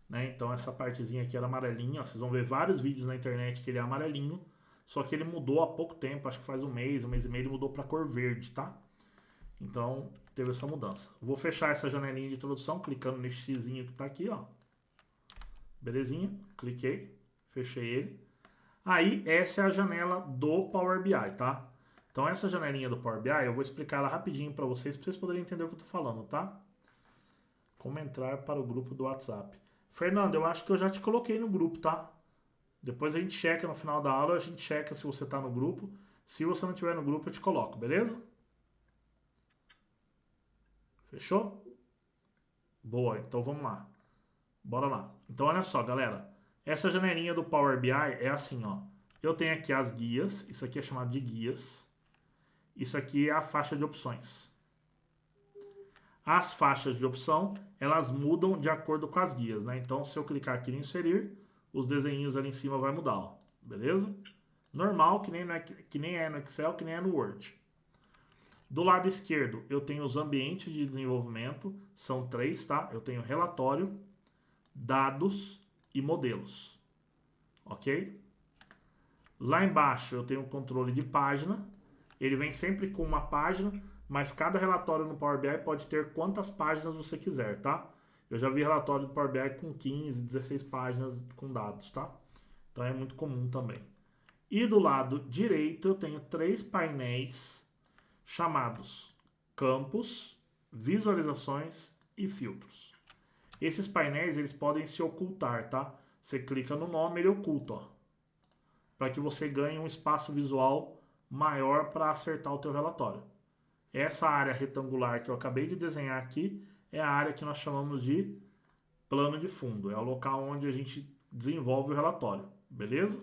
né? Então essa partezinha aqui era amarelinha. Vocês vão ver vários vídeos na internet que ele é amarelinho, só que ele mudou há pouco tempo, acho que faz um mês e meio, ele mudou para cor verde, tá? Então teve essa mudança. Vou fechar essa janelinha de introdução, clicando nesse xizinho que tá aqui, ó. Belezinha? Cliquei, fechei ele. Aí essa é a janela do Power BI, tá? Então essa janelinha do Power BI, eu vou explicar ela rapidinho para vocês poderem entender o que eu tô falando, tá? Como entrar para o grupo do WhatsApp. Fernando, eu acho que eu já te coloquei no grupo, tá? Depois a gente checa no final da aula, a gente checa se você tá no grupo. Se você não tiver no grupo, eu te coloco, beleza? Fechou? Boa, então vamos lá. Bora lá. Então olha só, galera. Essa janelinha do Power BI é assim, ó. Eu tenho aqui as guias. Isso aqui é chamado de guias. Isso aqui é a faixa de opções. As faixas de opção, elas mudam de acordo com as guias, né? Então, se eu clicar aqui em inserir, os desenhinhos ali em cima vai mudar, ó. Beleza? Normal, que nem é no Excel, que nem é no Word. Do lado esquerdo, eu tenho os ambientes de desenvolvimento. São 3, tá? Eu tenho relatório, dados e modelos. Ok? Lá embaixo, eu tenho o controle de página. Ele vem sempre com uma página, mas cada relatório no Power BI pode ter quantas páginas você quiser, tá? Eu já vi relatório do Power BI com 15, 16 páginas com dados, tá? Então é muito comum também. E do lado direito eu tenho 3 painéis chamados campos, visualizações e filtros. Esses painéis eles podem se ocultar, tá? Você clica no nome, ele oculta, ó, para que você ganhe um espaço visual maior para acertar o teu relatório. Essa área retangular que eu acabei de desenhar aqui é a área que nós chamamos de plano de fundo. É o local onde a gente desenvolve o relatório, beleza?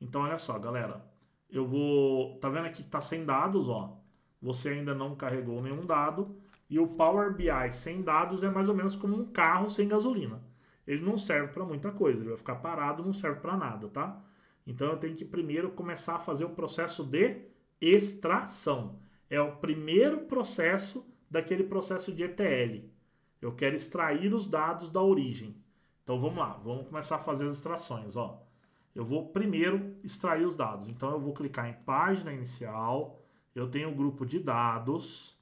Então, olha só, galera. Eu vou... Tá vendo aqui que tá sem dados, ó. Você ainda não carregou nenhum dado. E o Power BI sem dados é mais ou menos como um carro sem gasolina. Ele não serve para muita coisa. Ele vai ficar parado, não serve para nada, tá? Então, eu tenho que primeiro começar a fazer o processo de extração. É o primeiro processo daquele processo de ETL. Eu quero extrair os dados da origem. Então vamos lá, vamos começar a fazer as extrações. Ó. Eu vou primeiro extrair os dados. Então eu vou clicar em página inicial. Eu tenho o grupo de dados.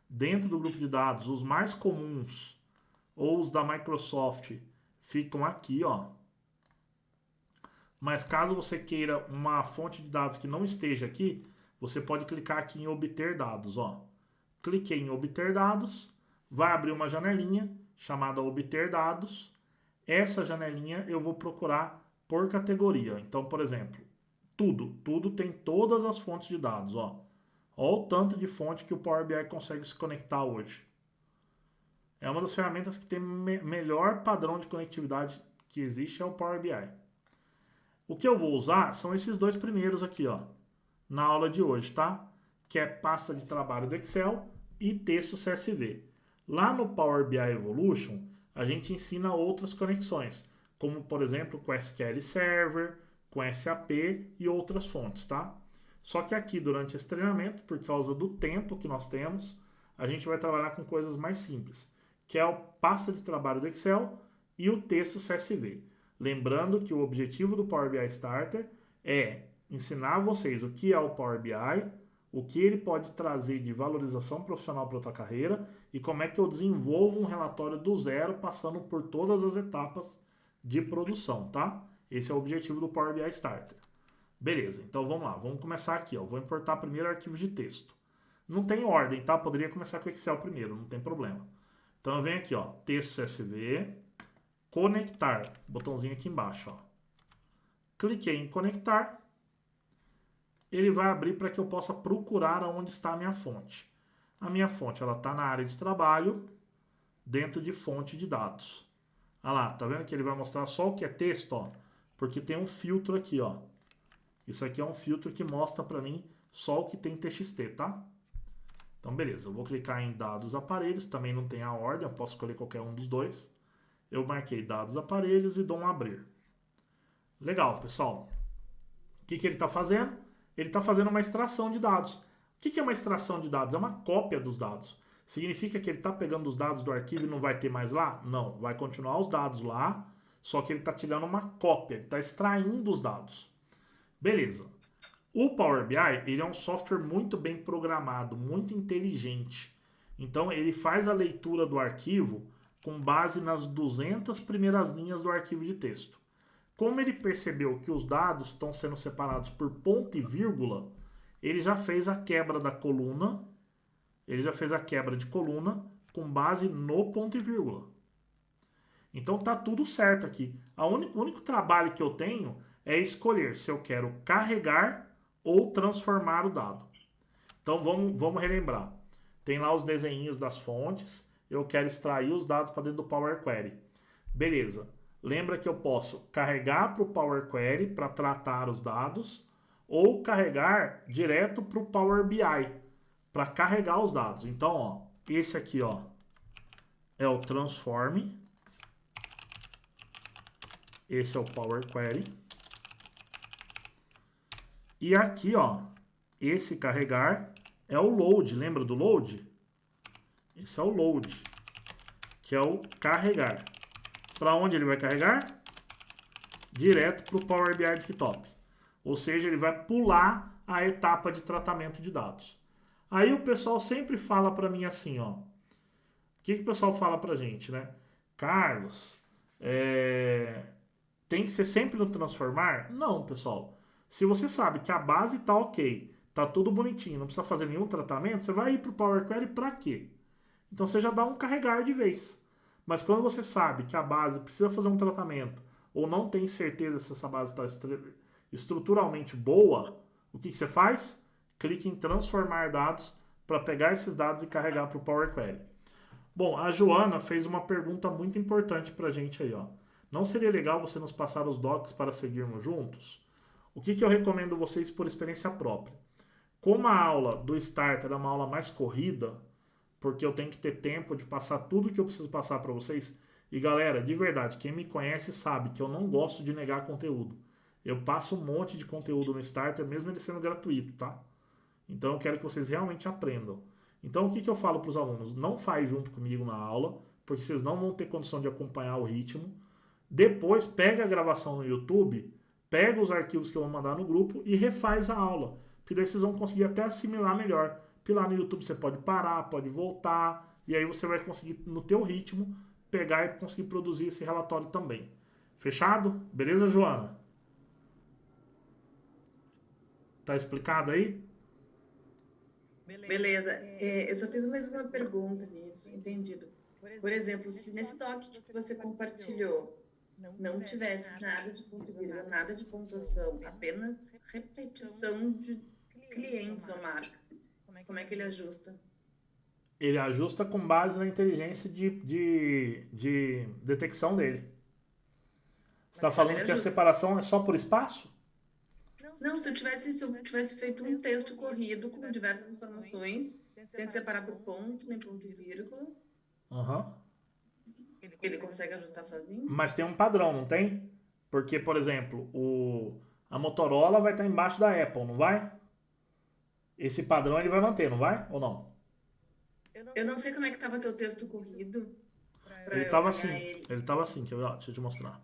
Dentro do grupo de dados, os mais comuns ou os da Microsoft ficam aqui, ó. Mas caso você queira uma fonte de dados que não esteja aqui, você pode clicar aqui em obter dados, ó. Cliquei em obter dados, vai abrir uma janelinha chamada obter dados. Essa janelinha eu vou procurar por categoria. Então, por exemplo, tudo tem todas as fontes de dados, ó. Olha o tanto de fonte que o Power BI consegue se conectar hoje. É uma das ferramentas que tem melhor padrão de conectividade que existe, é o Power BI. O que eu vou usar são esses dois primeiros aqui, ó, na aula de hoje, tá? Que é pasta de trabalho do Excel e texto CSV. Lá no Power BI Evolution, a gente ensina outras conexões, como, por exemplo, com SQL Server, com SAP e outras fontes, tá? Só que aqui, durante esse treinamento, por causa do tempo que nós temos, a gente vai trabalhar com coisas mais simples, que é a pasta de trabalho do Excel e o texto CSV. Lembrando que o objetivo do Power BI Starter é ensinar vocês o que é o Power BI, o que ele pode trazer de valorização profissional para a tua carreira e como é que eu desenvolvo um relatório do zero passando por todas as etapas de produção, tá? Esse é o objetivo do Power BI Starter. Beleza, então vamos lá, vamos começar aqui, ó. Vou importar primeiro arquivo de texto. Não tem ordem, tá? Poderia começar com o Excel primeiro, não tem problema. Então eu venho aqui, ó, texto CSV, conectar, botãozinho aqui embaixo, ó. Cliquei em conectar. Ele vai abrir para que eu possa procurar onde está a minha fonte. A minha fonte, ela está na área de trabalho, dentro de fonte de dados. Olha lá, tá vendo que ele vai mostrar só o que é texto, ó? Porque tem um filtro aqui, ó. Isso aqui é um filtro que mostra para mim só o que tem TXT, tá? Então, beleza. Eu vou clicar em dados aparelhos, também não tem a ordem, eu posso escolher qualquer um dos dois. Eu marquei dados aparelhos e dou um abrir. Legal, pessoal. O que ele está fazendo? Ele está fazendo uma extração de dados. O que é uma extração de dados? É uma cópia dos dados. Significa que ele está pegando os dados do arquivo e não vai ter mais lá? Não, vai continuar os dados lá, só que ele está tirando uma cópia, ele está extraindo os dados. Beleza. O Power BI ele é um software muito bem programado, muito inteligente. Então ele faz a leitura do arquivo com base nas 200 primeiras linhas do arquivo de texto. Como ele percebeu que os dados estão sendo separados por ponto e vírgula, ele já fez a quebra da coluna, ele já fez a quebra de coluna com base no ponto e vírgula. Então tá tudo certo aqui. O único trabalho que eu tenho é escolher se eu quero carregar ou transformar o dado. Então vamos relembrar. Tem lá os desenhinhos das fontes. Eu quero extrair os dados para dentro do Power Query. Beleza. Lembra que eu posso carregar para o Power Query para tratar os dados ou carregar direto para o Power BI para carregar os dados. Então, ó, esse aqui, ó, é o Transform. Esse é o Power Query. E aqui, ó, esse carregar é o Load. Lembra do Load? Esse é o Load, que é o carregar. Para onde ele vai carregar? Direto para o Power BI Desktop. Ou seja, ele vai pular a etapa de tratamento de dados. Aí o pessoal sempre fala para mim assim, ó. O que o pessoal fala para a gente, né? Carlos, tem que ser sempre no transformar? Não, pessoal. Se você sabe que a base tá ok, tá tudo bonitinho, não precisa fazer nenhum tratamento, você vai ir para o Power Query para quê? Então você já dá um carregar de vez. Mas quando você sabe que a base precisa fazer um tratamento ou não tem certeza se essa base está estruturalmente boa, o que você faz? Clique em transformar dados para pegar esses dados e carregar para o Power Query. Bom, a Joana fez uma pergunta muito importante para a gente aí, ó. Não seria legal você nos passar os docs para seguirmos juntos? O que eu recomendo vocês por experiência própria? Como a aula do Starter é uma aula mais corrida, porque eu tenho que ter tempo de passar tudo que eu preciso passar para vocês. E galera, de verdade, quem me conhece sabe que eu não gosto de negar conteúdo. Eu passo um monte de conteúdo no Starter, mesmo ele sendo gratuito, tá? Então eu quero que vocês realmente aprendam. Então o que eu falo para os alunos? Não faz junto comigo na aula, porque vocês não vão ter condição de acompanhar o ritmo. Depois pega a gravação no YouTube, pega os arquivos que eu vou mandar no grupo e refaz a aula. Porque daí vocês vão conseguir até assimilar melhor. Porque lá no YouTube você pode parar, pode voltar, e aí você vai conseguir, no teu ritmo, pegar e conseguir produzir esse relatório também. Fechado? Beleza, Joana? Tá explicado aí? Beleza. Eu só fiz mais uma pergunta nisso, entendido. Por exemplo, se nesse doc que você compartilhou não tivesse nada de ponto e vírgula, nada de pontuação, apenas repetição de clientes ou marca, como é que ele ajusta? Ele ajusta com base na inteligência de detecção dele. Você está falando que a separação é só por espaço? Não, se eu tivesse feito um texto corrido com diversas informações, sem separar por ponto, nem ponto e vírgula, ele consegue ajustar sozinho? Mas tem um padrão, não tem? Porque, por exemplo, a Motorola vai estar embaixo da Apple, não vai? Esse padrão ele vai manter, não vai? Ou não? Eu não sei como é que estava teu texto corrido. Ele estava assim. Ele estava assim, quer ver? Ó, deixa eu te mostrar.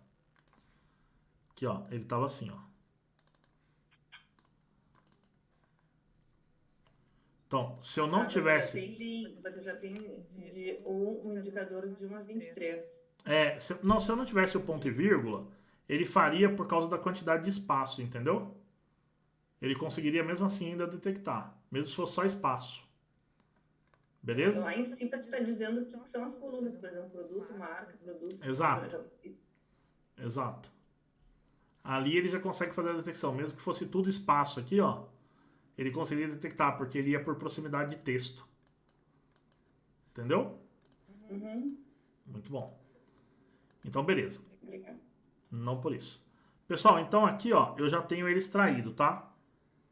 Aqui, ó. Ele estava assim, ó. Então, se eu não tivesse... Você já tem um indicador de 1 a 23. Se eu não tivesse o ponto e vírgula, ele faria por causa da quantidade de espaço, entendeu? Ele conseguiria mesmo assim ainda detectar, mesmo se fosse só espaço. Beleza? Lá em cima tu está dizendo que são as colunas, por exemplo, produto, marca, produto... Exato. Ali ele já consegue fazer a detecção, mesmo que fosse tudo espaço aqui, ó. Ele conseguiria detectar, porque ele ia por proximidade de texto. Entendeu? Uhum. Muito bom. Então, beleza. Não por isso. Pessoal, então aqui, ó, eu já tenho ele extraído, tá?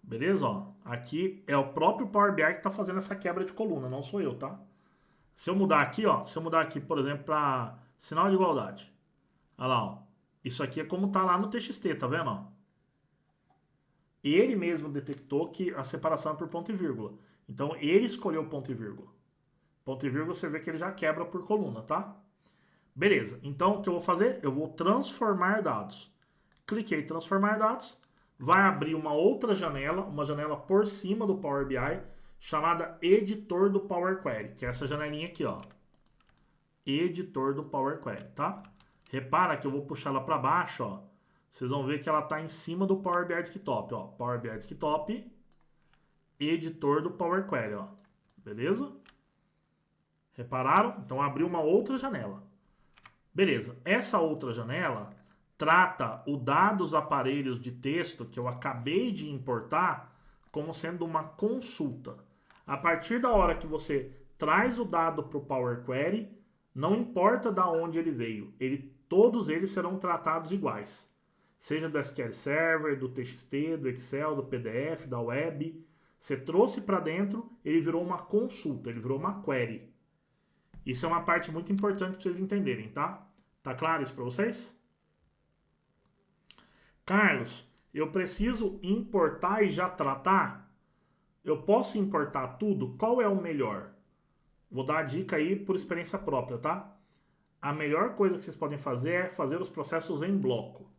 Beleza, ó. Aqui é o próprio Power BI que tá fazendo essa quebra de coluna, não sou eu, tá? Se eu mudar aqui, ó, por exemplo, para sinal de igualdade. Olha lá, ó. Isso aqui é como tá lá no TXT, tá vendo, ó? Ele mesmo detectou que a separação é por ponto e vírgula. Então, ele escolheu ponto e vírgula. Ponto e vírgula, você vê que ele já quebra por coluna, tá? Beleza. Então, o que eu vou fazer? Eu vou transformar dados. Cliquei em transformar dados. Vai abrir uma outra janela, uma janela por cima do Power BI, chamada editor do Power Query, que é essa janelinha aqui, ó. Editor do Power Query, tá? Repara que eu vou puxar ela para baixo, ó. Vocês vão ver que ela está em cima do Power BI Desktop, ó. Power BI Desktop, editor do Power Query, ó. Beleza? Repararam? Então abriu uma outra janela. Beleza. Essa outra janela trata o dados aparelhos de texto que eu acabei de importar como sendo uma consulta. A partir da hora que você traz o dado para o Power Query, não importa de onde ele veio, todos eles serão tratados iguais. Seja do SQL Server, do TXT, do Excel, do PDF, da web. Você trouxe para dentro, ele virou uma consulta, ele virou uma query. Isso é uma parte muito importante para vocês entenderem, tá? Tá claro isso para vocês? Carlos, eu preciso importar e já tratar? Eu posso importar tudo? Qual é o melhor? Vou dar a dica aí por experiência própria, tá? A melhor coisa que vocês podem fazer é fazer os processos em bloco.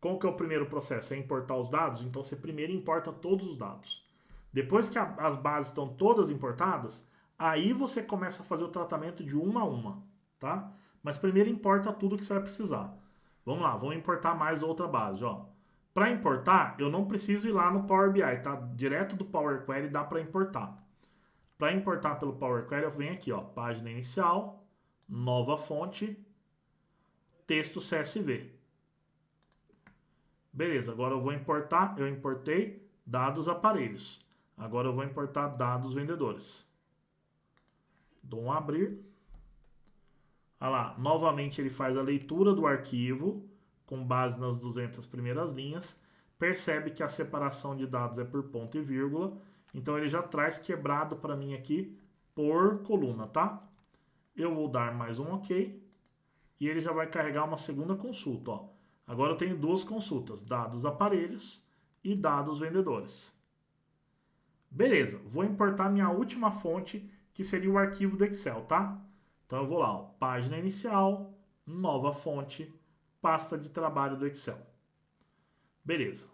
Qual que é o primeiro processo? É importar os dados? Então você primeiro importa todos os dados. Depois que as bases estão todas importadas, aí você começa a fazer o tratamento de uma a uma, tá? Mas primeiro importa tudo que você vai precisar. Vamos lá, vamos importar mais outra base, ó. Para importar, eu não preciso ir lá no Power BI, tá? Direto do Power Query dá para importar. Para importar pelo Power Query, eu venho aqui, ó, página inicial, nova fonte, texto CSV. Beleza, agora eu vou importar, eu importei dados aparelhos. Agora eu vou importar dados vendedores. Dou um abrir. Olha lá, novamente ele faz a leitura do arquivo, com base nas 200 primeiras linhas. Percebe que a separação de dados é por ponto e vírgula. Então ele já traz quebrado para mim aqui por coluna, tá? Eu vou dar mais um OK. E ele já vai carregar uma segunda consulta, ó. Agora eu tenho duas consultas, dados aparelhos e dados vendedores. Beleza, vou importar minha última fonte, que seria o arquivo do Excel, tá? Então eu vou lá, ó, página inicial, nova fonte, pasta de trabalho do Excel. Beleza.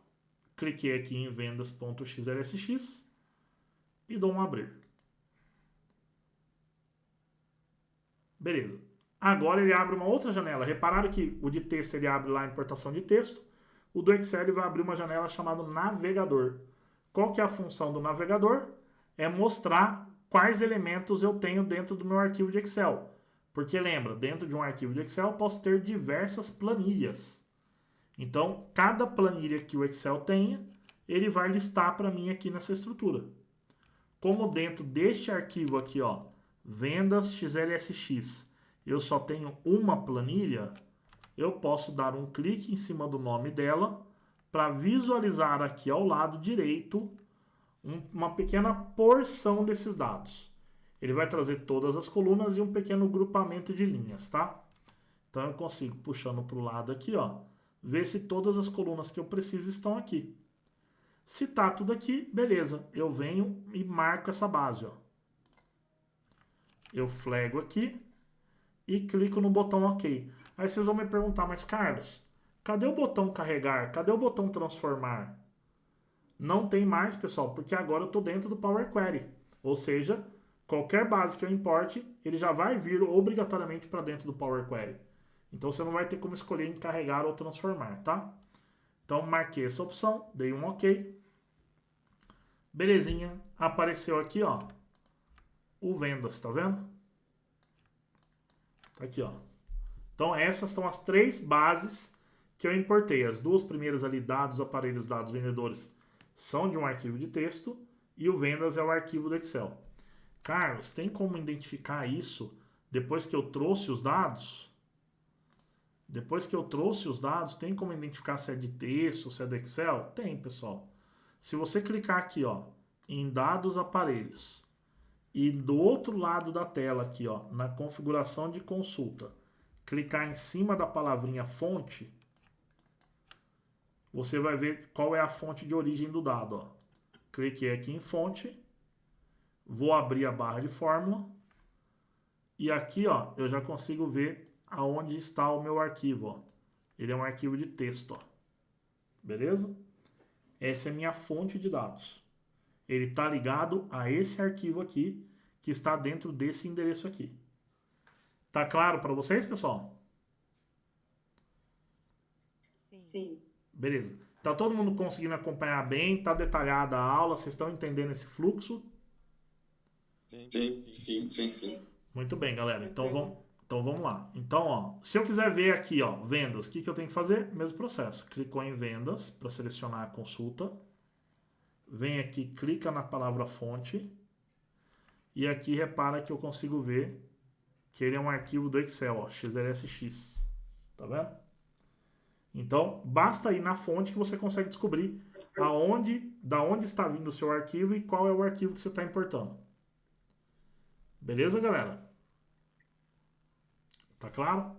Cliquei aqui em vendas.xlsx e dou um abrir. Beleza. Agora ele abre uma outra janela. Repararam que o de texto ele abre lá a importação de texto. O do Excel ele vai abrir uma janela chamada navegador. Qual que é a função do navegador? É mostrar quais elementos eu tenho dentro do meu arquivo de Excel. Porque lembra, dentro de um arquivo de Excel eu posso ter diversas planilhas. Então, cada planilha que o Excel tenha, ele vai listar para mim aqui nessa estrutura. Como dentro deste arquivo aqui, ó, vendas XLSX, eu só tenho uma planilha, eu posso dar um clique em cima do nome dela para visualizar aqui ao lado direito uma pequena porção desses dados. Ele vai trazer todas as colunas e um pequeno grupamento de linhas, tá? Então eu consigo, puxando para o lado aqui, ó, ver se todas as colunas que eu preciso estão aqui. Se tá tudo aqui, beleza. Eu venho e marco essa base, ó. Eu flego aqui e clico no botão OK. Aí vocês vão me perguntar, mas Carlos, cadê o botão carregar? Cadê o botão transformar? Não tem mais, pessoal, porque agora eu estou dentro do Power Query. Ou seja, qualquer base que eu importe, ele já vai vir obrigatoriamente para dentro do Power Query. Então você não vai ter como escolher em carregar ou transformar, tá? Então marquei essa opção, dei um OK. Belezinha, apareceu aqui, ó, o vendas, tá vendo? Tá aqui, ó. Então essas são as três bases que eu importei. As duas primeiras ali, dados aparelhos, dados vendedores, são de um arquivo de texto e o vendas é o arquivo do Excel. Carlos, tem como identificar isso depois que eu trouxe os dados? Depois que eu trouxe os dados, tem como identificar se é de texto, se é do Excel? Tem, pessoal. Se você clicar aqui, ó, em dados aparelhos e do outro lado da tela aqui, ó, na configuração de consulta, clicar em cima da palavrinha fonte, você vai ver qual é a fonte de origem do dado, ó. Cliquei aqui em fonte, vou abrir a barra de fórmula e aqui, ó, eu já consigo ver aonde está o meu arquivo, ó. Ele é um arquivo de texto, ó. Beleza? Essa é a minha fonte de dados. Ele está ligado a esse arquivo aqui, que está dentro desse endereço aqui. Tá claro para vocês, pessoal? Sim. Beleza. Tá todo mundo conseguindo acompanhar bem? Tá detalhada a aula? Vocês estão entendendo esse fluxo? Sim. Muito bem, galera. Então vamos lá. Então, ó, se eu quiser ver aqui, ó, vendas, o que eu tenho que fazer? Mesmo processo. Clicou em vendas para selecionar a consulta. Vem aqui, clica na palavra fonte. E aqui repara que eu consigo ver que ele é um arquivo do Excel, ó, XLSX. Tá vendo? Então, basta ir na fonte que você consegue descobrir da onde está vindo o seu arquivo e qual é o arquivo que você está importando. Beleza, galera? Tá claro?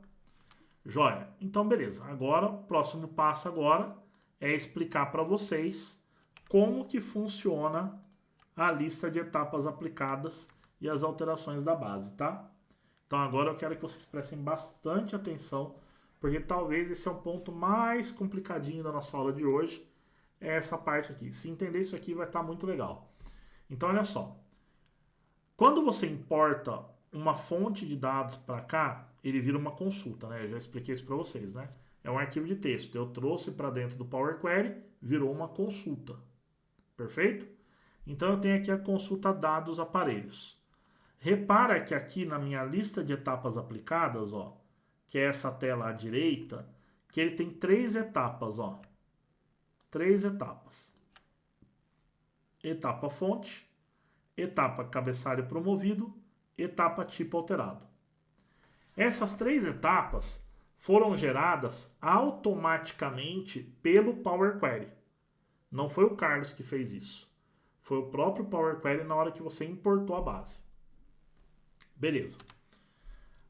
Joia. Então, beleza. Agora, o próximo passo agora é explicar para vocês como que funciona a lista de etapas aplicadas e as alterações da base, tá? Então, agora eu quero que vocês prestem bastante atenção, porque talvez esse é um ponto mais complicadinho da nossa aula de hoje, é essa parte aqui. Se entender isso aqui, vai estar muito legal. Então, olha só. Quando você importa uma fonte de dados para cá, ele vira uma consulta, né? Eu já expliquei isso para vocês, né? É um arquivo de texto. Eu trouxe para dentro do Power Query, virou uma consulta. Perfeito? Então, eu tenho aqui a consulta dados aparelhos. Repara que aqui na minha lista de etapas aplicadas, ó, que é essa tela à direita, que ele tem 3 etapas, ó. 3 etapas. Etapa fonte, etapa cabeçalho promovido, etapa tipo alterado. Essas 3 etapas foram geradas automaticamente pelo Power Query. Não foi o Carlos que fez isso. Foi o próprio Power Query na hora que você importou a base. Beleza.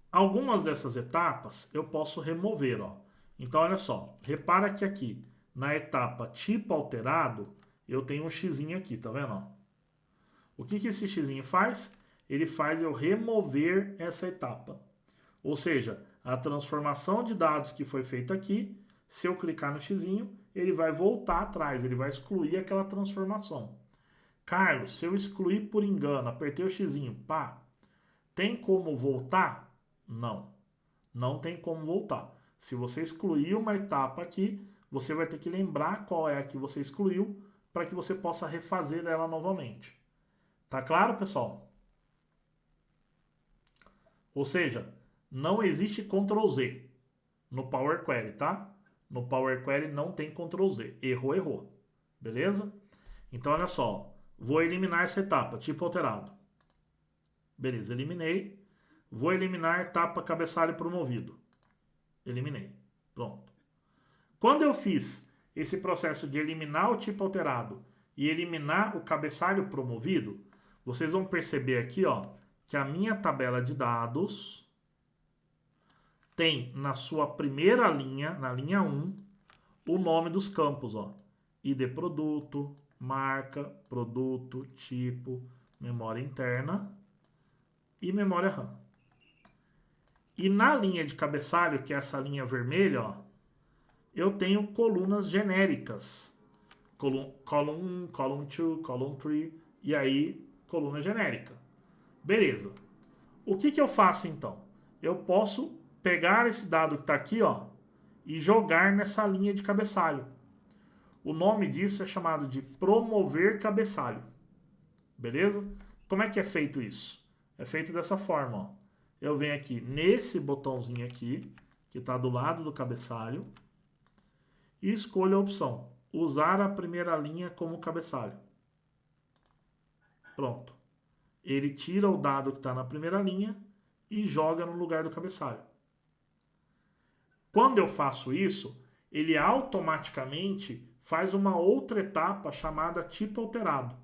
Algumas dessas etapas eu posso remover, ó. Então, olha só. Repara que aqui, na etapa tipo alterado, eu tenho um xizinho aqui, tá vendo? Ó? O que esse xizinho faz? Ele faz eu remover essa etapa. Ou seja, a transformação de dados que foi feita aqui, se eu clicar no xizinho, ele vai voltar atrás, ele vai excluir aquela transformação. Carlos, se eu excluir por engano, apertei o xizinho, pá, tem como voltar? Não, não tem como voltar. Se você excluir uma etapa aqui, você vai ter que lembrar qual é a que você excluiu para que você possa refazer ela novamente. Tá claro, pessoal? Ou seja, não existe Ctrl Z no Power Query, tá? No Power Query não tem Ctrl Z. Errou. Beleza? Então, olha só. Vou eliminar essa etapa, tipo alterado. Beleza, eliminei. Vou eliminar a etapa cabeçalho promovido. Eliminei. Pronto. Quando eu fiz esse processo de eliminar o tipo alterado e eliminar o cabeçalho promovido, vocês vão perceber aqui, ó, que a minha tabela de dados tem na sua primeira linha, na linha 1, o nome dos campos, ó. ID produto, marca, produto, tipo, memória interna e memória RAM. E na linha de cabeçalho, que é essa linha vermelha, ó, eu tenho colunas genéricas. Column 1, column 2, column 3 e aí coluna genérica. Beleza. O que eu faço então? Eu posso pegar esse dado que está aqui, ó, e jogar nessa linha de cabeçalho. O nome disso é chamado de promover cabeçalho. Beleza? Como é que é feito isso? É feito dessa forma, ó. Eu venho aqui nesse botãozinho aqui, que está do lado do cabeçalho, e escolho a opção, usar a primeira linha como cabeçalho. Pronto. Ele tira o dado que está na primeira linha e joga no lugar do cabeçalho. Quando eu faço isso, ele automaticamente faz uma outra etapa chamada tipo alterado.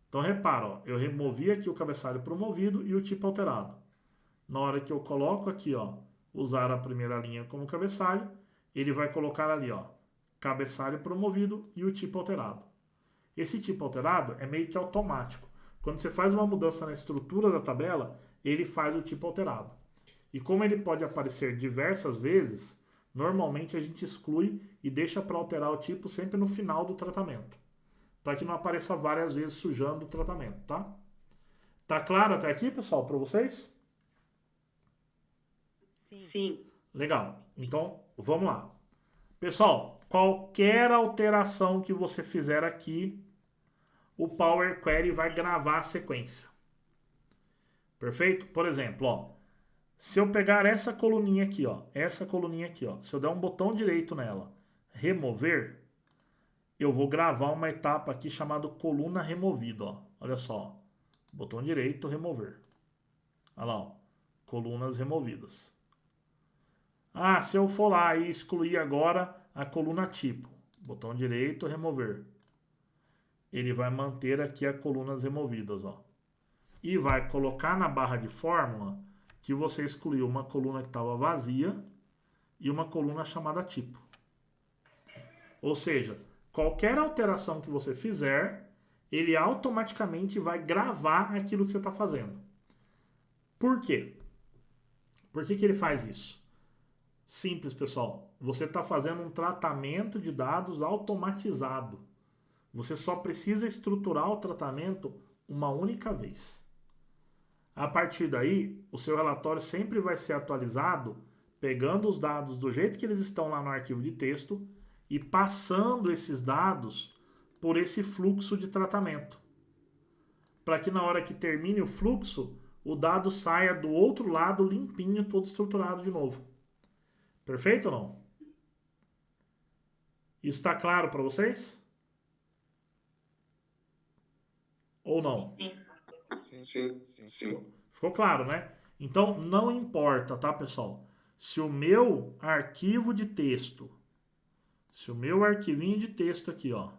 Então repara, ó, eu removi aqui o cabeçalho promovido e o tipo alterado. Na hora que eu coloco aqui, ó, usar a primeira linha como cabeçalho, ele vai colocar ali, ó, cabeçalho promovido e o tipo alterado. Esse tipo alterado é meio que automático. Quando você faz uma mudança na estrutura da tabela, ele faz o tipo alterado. E como ele pode aparecer diversas vezes, normalmente a gente exclui e deixa para alterar o tipo sempre no final do tratamento, para que não apareça várias vezes sujando o tratamento, tá? Tá claro até aqui, pessoal, para vocês? Sim. Legal. Então, vamos lá. Pessoal, qualquer alteração que você fizer aqui, o Power Query vai gravar a sequência. Perfeito? Por exemplo, ó, se eu pegar essa coluninha aqui, ó, se eu der um botão direito nela, remover, eu vou gravar uma etapa aqui chamada coluna removida, ó. Olha só, botão direito, remover. Olha lá, ó, colunas removidas. Ah, se eu for lá e excluir agora a coluna tipo, botão direito, remover. Ele vai manter aqui as colunas removidas, ó. E vai colocar na barra de fórmula que você excluiu uma coluna que estava vazia e uma coluna chamada tipo. Ou seja, qualquer alteração que você fizer, ele automaticamente vai gravar aquilo que você está fazendo. Por quê? Por que ele faz isso? Simples, pessoal. Você está fazendo um tratamento de dados automatizado. Você só precisa estruturar o tratamento uma única vez. A partir daí, o seu relatório sempre vai ser atualizado pegando os dados do jeito que eles estão lá no arquivo de texto e passando esses dados por esse fluxo de tratamento. Para que na hora que termine o fluxo, o dado saia do outro lado limpinho, todo estruturado de novo. Perfeito ou não? Isso está claro para vocês? Ou não? Sim. Ficou claro, né? Então, não importa, tá, pessoal? Se o meu arquivo de texto, se o meu arquivinho de texto aqui, ó,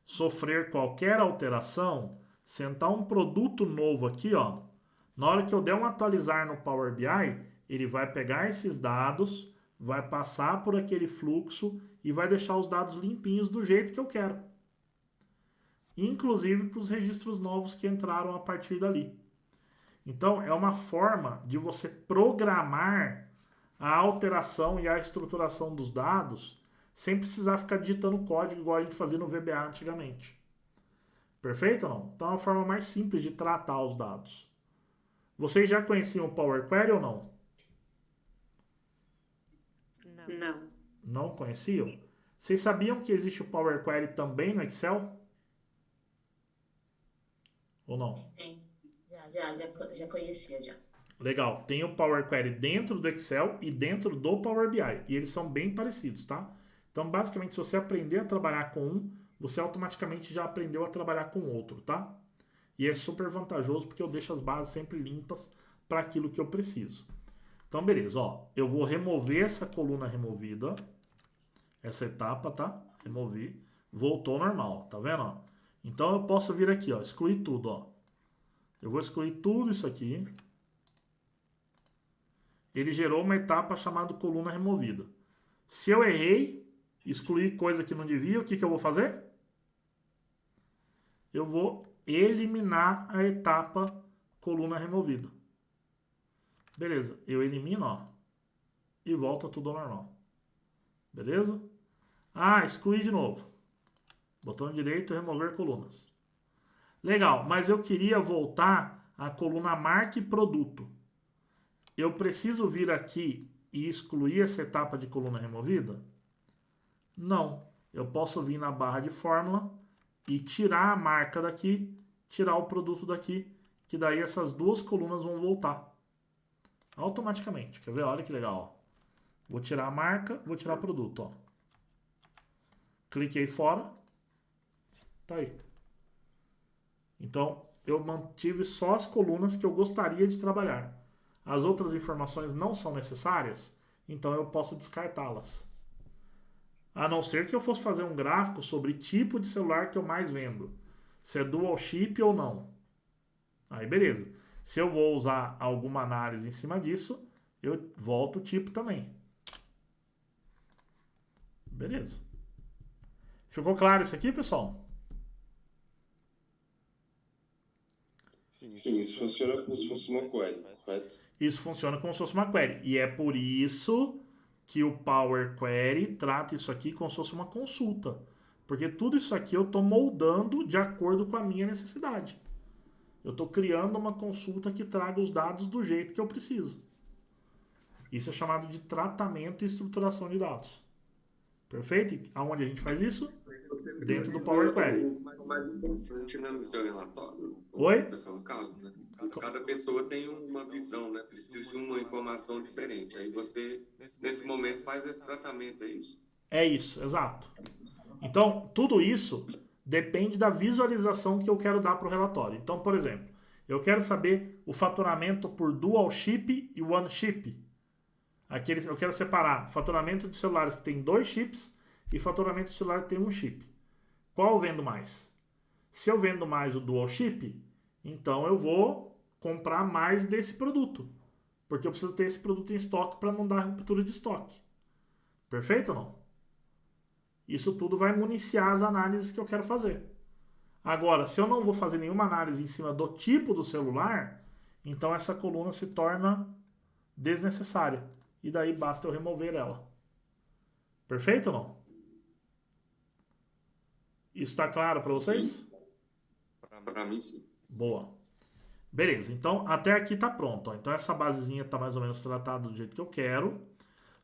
sofrer qualquer alteração, sentar um produto novo aqui, ó, na hora que eu der um atualizar no Power BI, ele vai pegar esses dados, vai passar por aquele fluxo e vai deixar os dados limpinhos do jeito que eu quero. Inclusive para os registros novos que entraram a partir dali. Então, é uma forma de você programar a alteração e a estruturação dos dados sem precisar ficar digitando código igual a gente fazia no VBA antigamente. Perfeito ou não? Então, é uma forma mais simples de tratar os dados. Vocês já conheciam o Power Query ou não? Não. Não conheciam? Vocês sabiam que existe o Power Query também no Excel? Ou não? Sim. Já conhecia, já. Legal. Tem o Power Query dentro do Excel e dentro do Power BI. E eles são bem parecidos, tá? Então, basicamente, se você aprender a trabalhar com um, você automaticamente já aprendeu a trabalhar com o outro, tá? E é super vantajoso porque eu deixo as bases sempre limpas para aquilo que eu preciso. Então, beleza. Ó, eu vou remover essa coluna removida. Essa etapa, tá? Removi. Voltou ao normal, tá vendo? Ó? Então, eu posso vir aqui, ó, excluir tudo, ó. Eu vou excluir tudo isso aqui. Ele gerou uma etapa chamada coluna removida. Se eu errei, excluir coisa que não devia, o que eu vou fazer? Eu vou eliminar a etapa coluna removida. Beleza, eu elimino, ó, e volta tudo ao normal. Beleza? Ah, excluir de novo. Botão direito, remover colunas. Legal, mas eu queria voltar à coluna marca e produto. Eu preciso vir aqui e excluir essa etapa de coluna removida? Não. Eu posso vir na barra de fórmula e tirar a marca daqui, tirar o produto daqui, que daí essas duas colunas vão voltar automaticamente. Quer ver? Olha que legal. Ó. Vou tirar a marca, vou tirar o produto. Ó. Cliquei fora. Tá aí. Então, eu mantive só as colunas que eu gostaria de trabalhar. As outras informações não são necessárias, então eu posso descartá-las. A não ser que eu fosse fazer um gráfico sobre tipo de celular que eu mais vendo. Se é dual chip ou não. Aí beleza. Se eu vou usar alguma análise em cima disso, eu volto o tipo também. Beleza. Ficou claro isso aqui, pessoal? Sim, isso funciona como se fosse uma query, correto? Isso funciona como se fosse uma query. E é por isso que o Power Query trata isso aqui como se fosse uma consulta. Porque tudo isso aqui eu estou moldando de acordo com a minha necessidade. Eu estou criando uma consulta que traga os dados do jeito que eu preciso. Isso é chamado de tratamento e estruturação de dados. Perfeito? E aonde a gente faz isso? Dentro do Power Query. O mais importante, né, no seu relatório. Oi? No caso, né? Cada pessoa tem uma visão, né? Precisa de uma informação diferente. Aí você, nesse momento, faz esse tratamento, é isso? É isso, exato. Então, tudo isso depende da visualização que eu quero dar para o relatório. Então, por exemplo, eu quero saber o faturamento por dual chip e one chip. Eu quero separar faturamento de celulares que tem 2 chips e faturamento de celular que tem 1 chip. Qual eu vendo mais? Se eu vendo mais o dual chip, então eu vou comprar mais desse produto. Porque eu preciso ter esse produto em estoque para não dar ruptura de estoque. Perfeito ou não? Isso tudo vai municiar as análises que eu quero fazer. Agora, se eu não vou fazer nenhuma análise em cima do tipo do celular, então essa coluna se torna desnecessária. E daí basta eu remover ela. Perfeito ou não? Isso está claro para vocês? Para mim, sim. Boa. Beleza, então até aqui tá pronto. Ó. Então essa basezinha tá mais ou menos tratada do jeito que eu quero.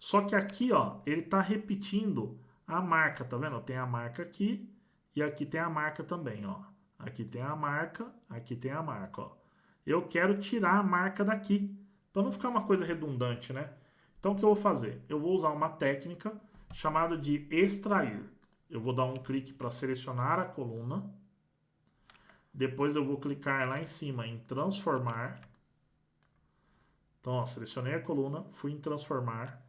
Só que aqui, ó, ele tá repetindo a marca, tá vendo? Tem a marca aqui e aqui tem a marca também, ó. Aqui tem a marca, aqui tem a marca, ó. Eu quero tirar a marca daqui, para não ficar uma coisa redundante, né? Então o que eu vou fazer? Eu vou usar uma técnica chamada de extrair. Eu vou dar um clique para selecionar a coluna. Depois eu vou clicar lá em cima em transformar. Então, ó, selecionei a coluna, fui em transformar.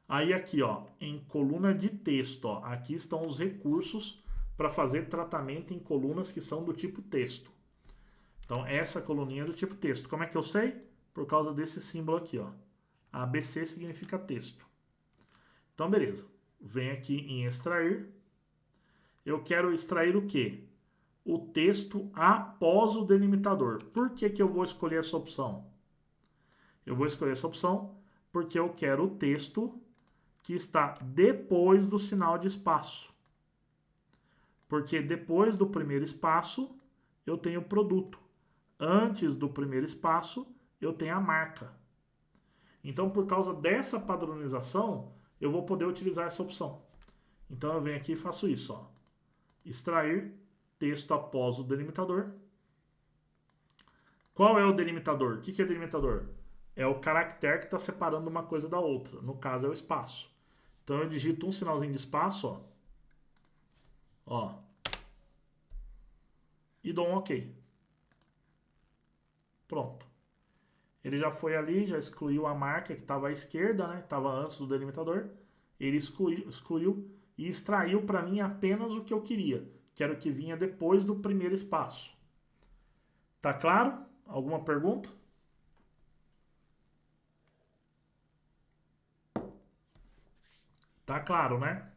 Aí aqui, ó, em coluna de texto, ó, aqui estão os recursos para fazer tratamento em colunas que são do tipo texto. Então, essa coluninha é do tipo texto. Como é que eu sei? Por causa desse símbolo aqui, ó. ABC significa texto. Então, beleza. Vem aqui em extrair. Eu quero extrair o quê? O texto após o delimitador. Por que que eu vou escolher essa opção? Eu vou escolher essa opção porque eu quero o texto que está depois do sinal de espaço. Porque depois do primeiro espaço, eu tenho o produto. Antes do primeiro espaço, eu tenho a marca. Então, por causa dessa padronização, eu vou poder utilizar essa opção. Então, eu venho aqui e faço isso, ó. Extrair texto após o delimitador. Qual é o delimitador? O que é delimitador? É o caractere que está separando uma coisa da outra. No caso, é o espaço. Então, eu digito um sinalzinho de espaço, ó. Ó. E dou um OK. Pronto. Ele já foi ali, já excluiu a marca que estava à esquerda, né? Estava antes do delimitador. Ele excluiu e extraiu para mim apenas o que eu queria, que era o que vinha depois do primeiro espaço. Tá claro? Alguma pergunta? Tá claro, né?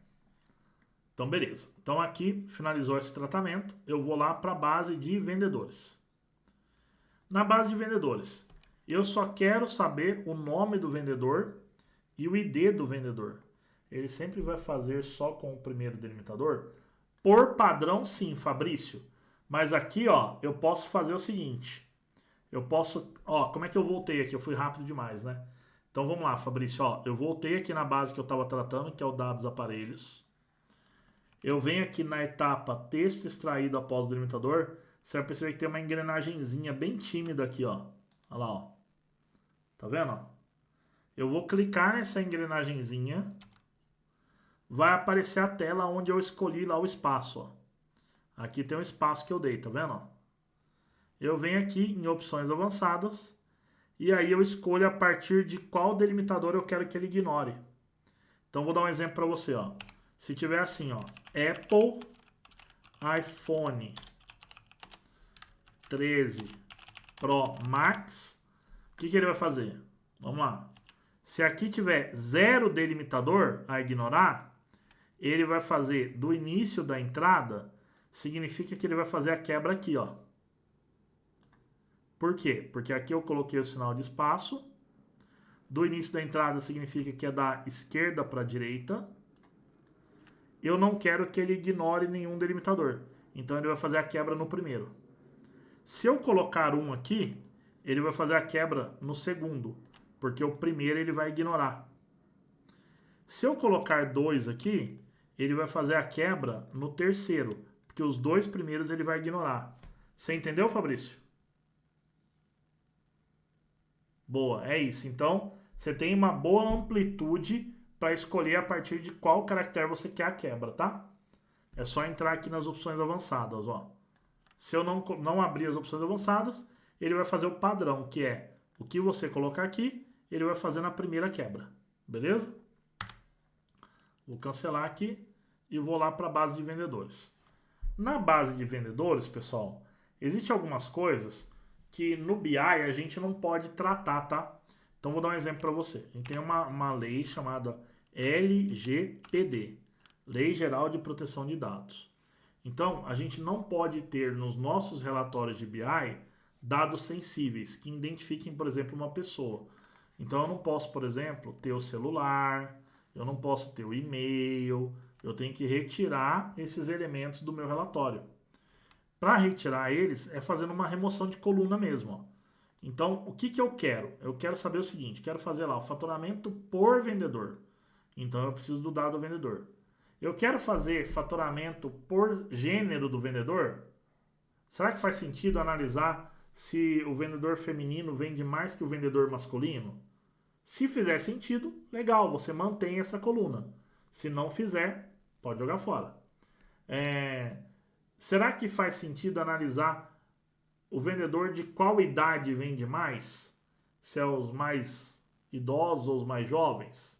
Então, beleza. Então, aqui, finalizou esse tratamento. Eu vou lá para a base de vendedores. Na base de vendedores, eu só quero saber o nome do vendedor e o ID do vendedor. Ele sempre vai fazer só com o primeiro delimitador? Por padrão, sim, Fabrício. Mas aqui, ó, eu posso fazer o seguinte. Eu posso... Ó, como é que eu voltei aqui? Eu fui rápido demais, né? Então, vamos lá, Fabrício. Ó, eu voltei aqui na base que eu estava tratando, que é o dados aparelhos. Eu venho aqui na etapa texto extraído após o delimitador. Você vai perceber que tem uma engrenagemzinha bem tímida aqui, ó. Olha lá, ó. Tá vendo? Ó? Eu vou clicar nessa engrenagemzinha. Vai aparecer a tela onde eu escolhi lá o espaço, ó. Aqui tem um espaço que eu dei, tá vendo? Ó? Eu venho aqui em opções avançadas. E aí eu escolho a partir de qual delimitador eu quero que ele ignore. Então vou dar um exemplo para você, ó. Se tiver assim, ó, Apple iPhone 13 Pro Max, o que ele vai fazer? Vamos lá. Se aqui tiver 0 delimitador a ignorar, ele vai fazer do início da entrada, significa que ele vai fazer a quebra aqui, ó. Por quê? Porque aqui eu coloquei o sinal de espaço. Do início da entrada significa que é da esquerda para a direita. Eu não quero que ele ignore nenhum delimitador. Então ele vai fazer a quebra no primeiro. Se eu colocar um aqui, ele vai fazer a quebra no segundo. porque o primeiro ele vai ignorar. Se eu colocar 2 aqui, ele vai fazer a quebra no terceiro, porque os 2 primeiros ele vai ignorar. Você entendeu, Fabrício? Boa, é isso. Então, você tem uma boa amplitude para escolher a partir de qual caractere você quer a quebra, tá? É só entrar aqui nas opções avançadas, ó. Se eu não abrir as opções avançadas, ele vai fazer o padrão, que é o que você colocar aqui, ele vai fazer na primeira quebra. Beleza? Vou cancelar aqui e vou lá para a base de vendedores. Na base de vendedores, pessoal, existem algumas coisas que no BI a gente não pode tratar, tá? Então vou dar um exemplo para você. A gente tem uma lei chamada LGPD, Lei Geral de Proteção de Dados. Então, a gente não pode ter nos nossos relatórios de BI dados sensíveis que identifiquem, por exemplo, uma pessoa. Então, eu não posso, por exemplo, ter o celular, eu não posso ter o e-mail, eu tenho que retirar esses elementos do meu relatório. Para retirar eles, é fazendo uma remoção de coluna mesmo, ó. Então, o que eu quero? Eu quero saber o seguinte, quero fazer lá o faturamento por vendedor. Então, eu preciso do dado vendedor. Eu quero fazer faturamento por gênero do vendedor? Será que faz sentido analisar se o vendedor feminino vende mais que o vendedor masculino? Se fizer sentido, legal, você mantém essa coluna. Se não fizer, pode jogar fora. Será que faz sentido analisar o vendedor de qual idade vende mais? Se é os mais idosos ou os mais jovens?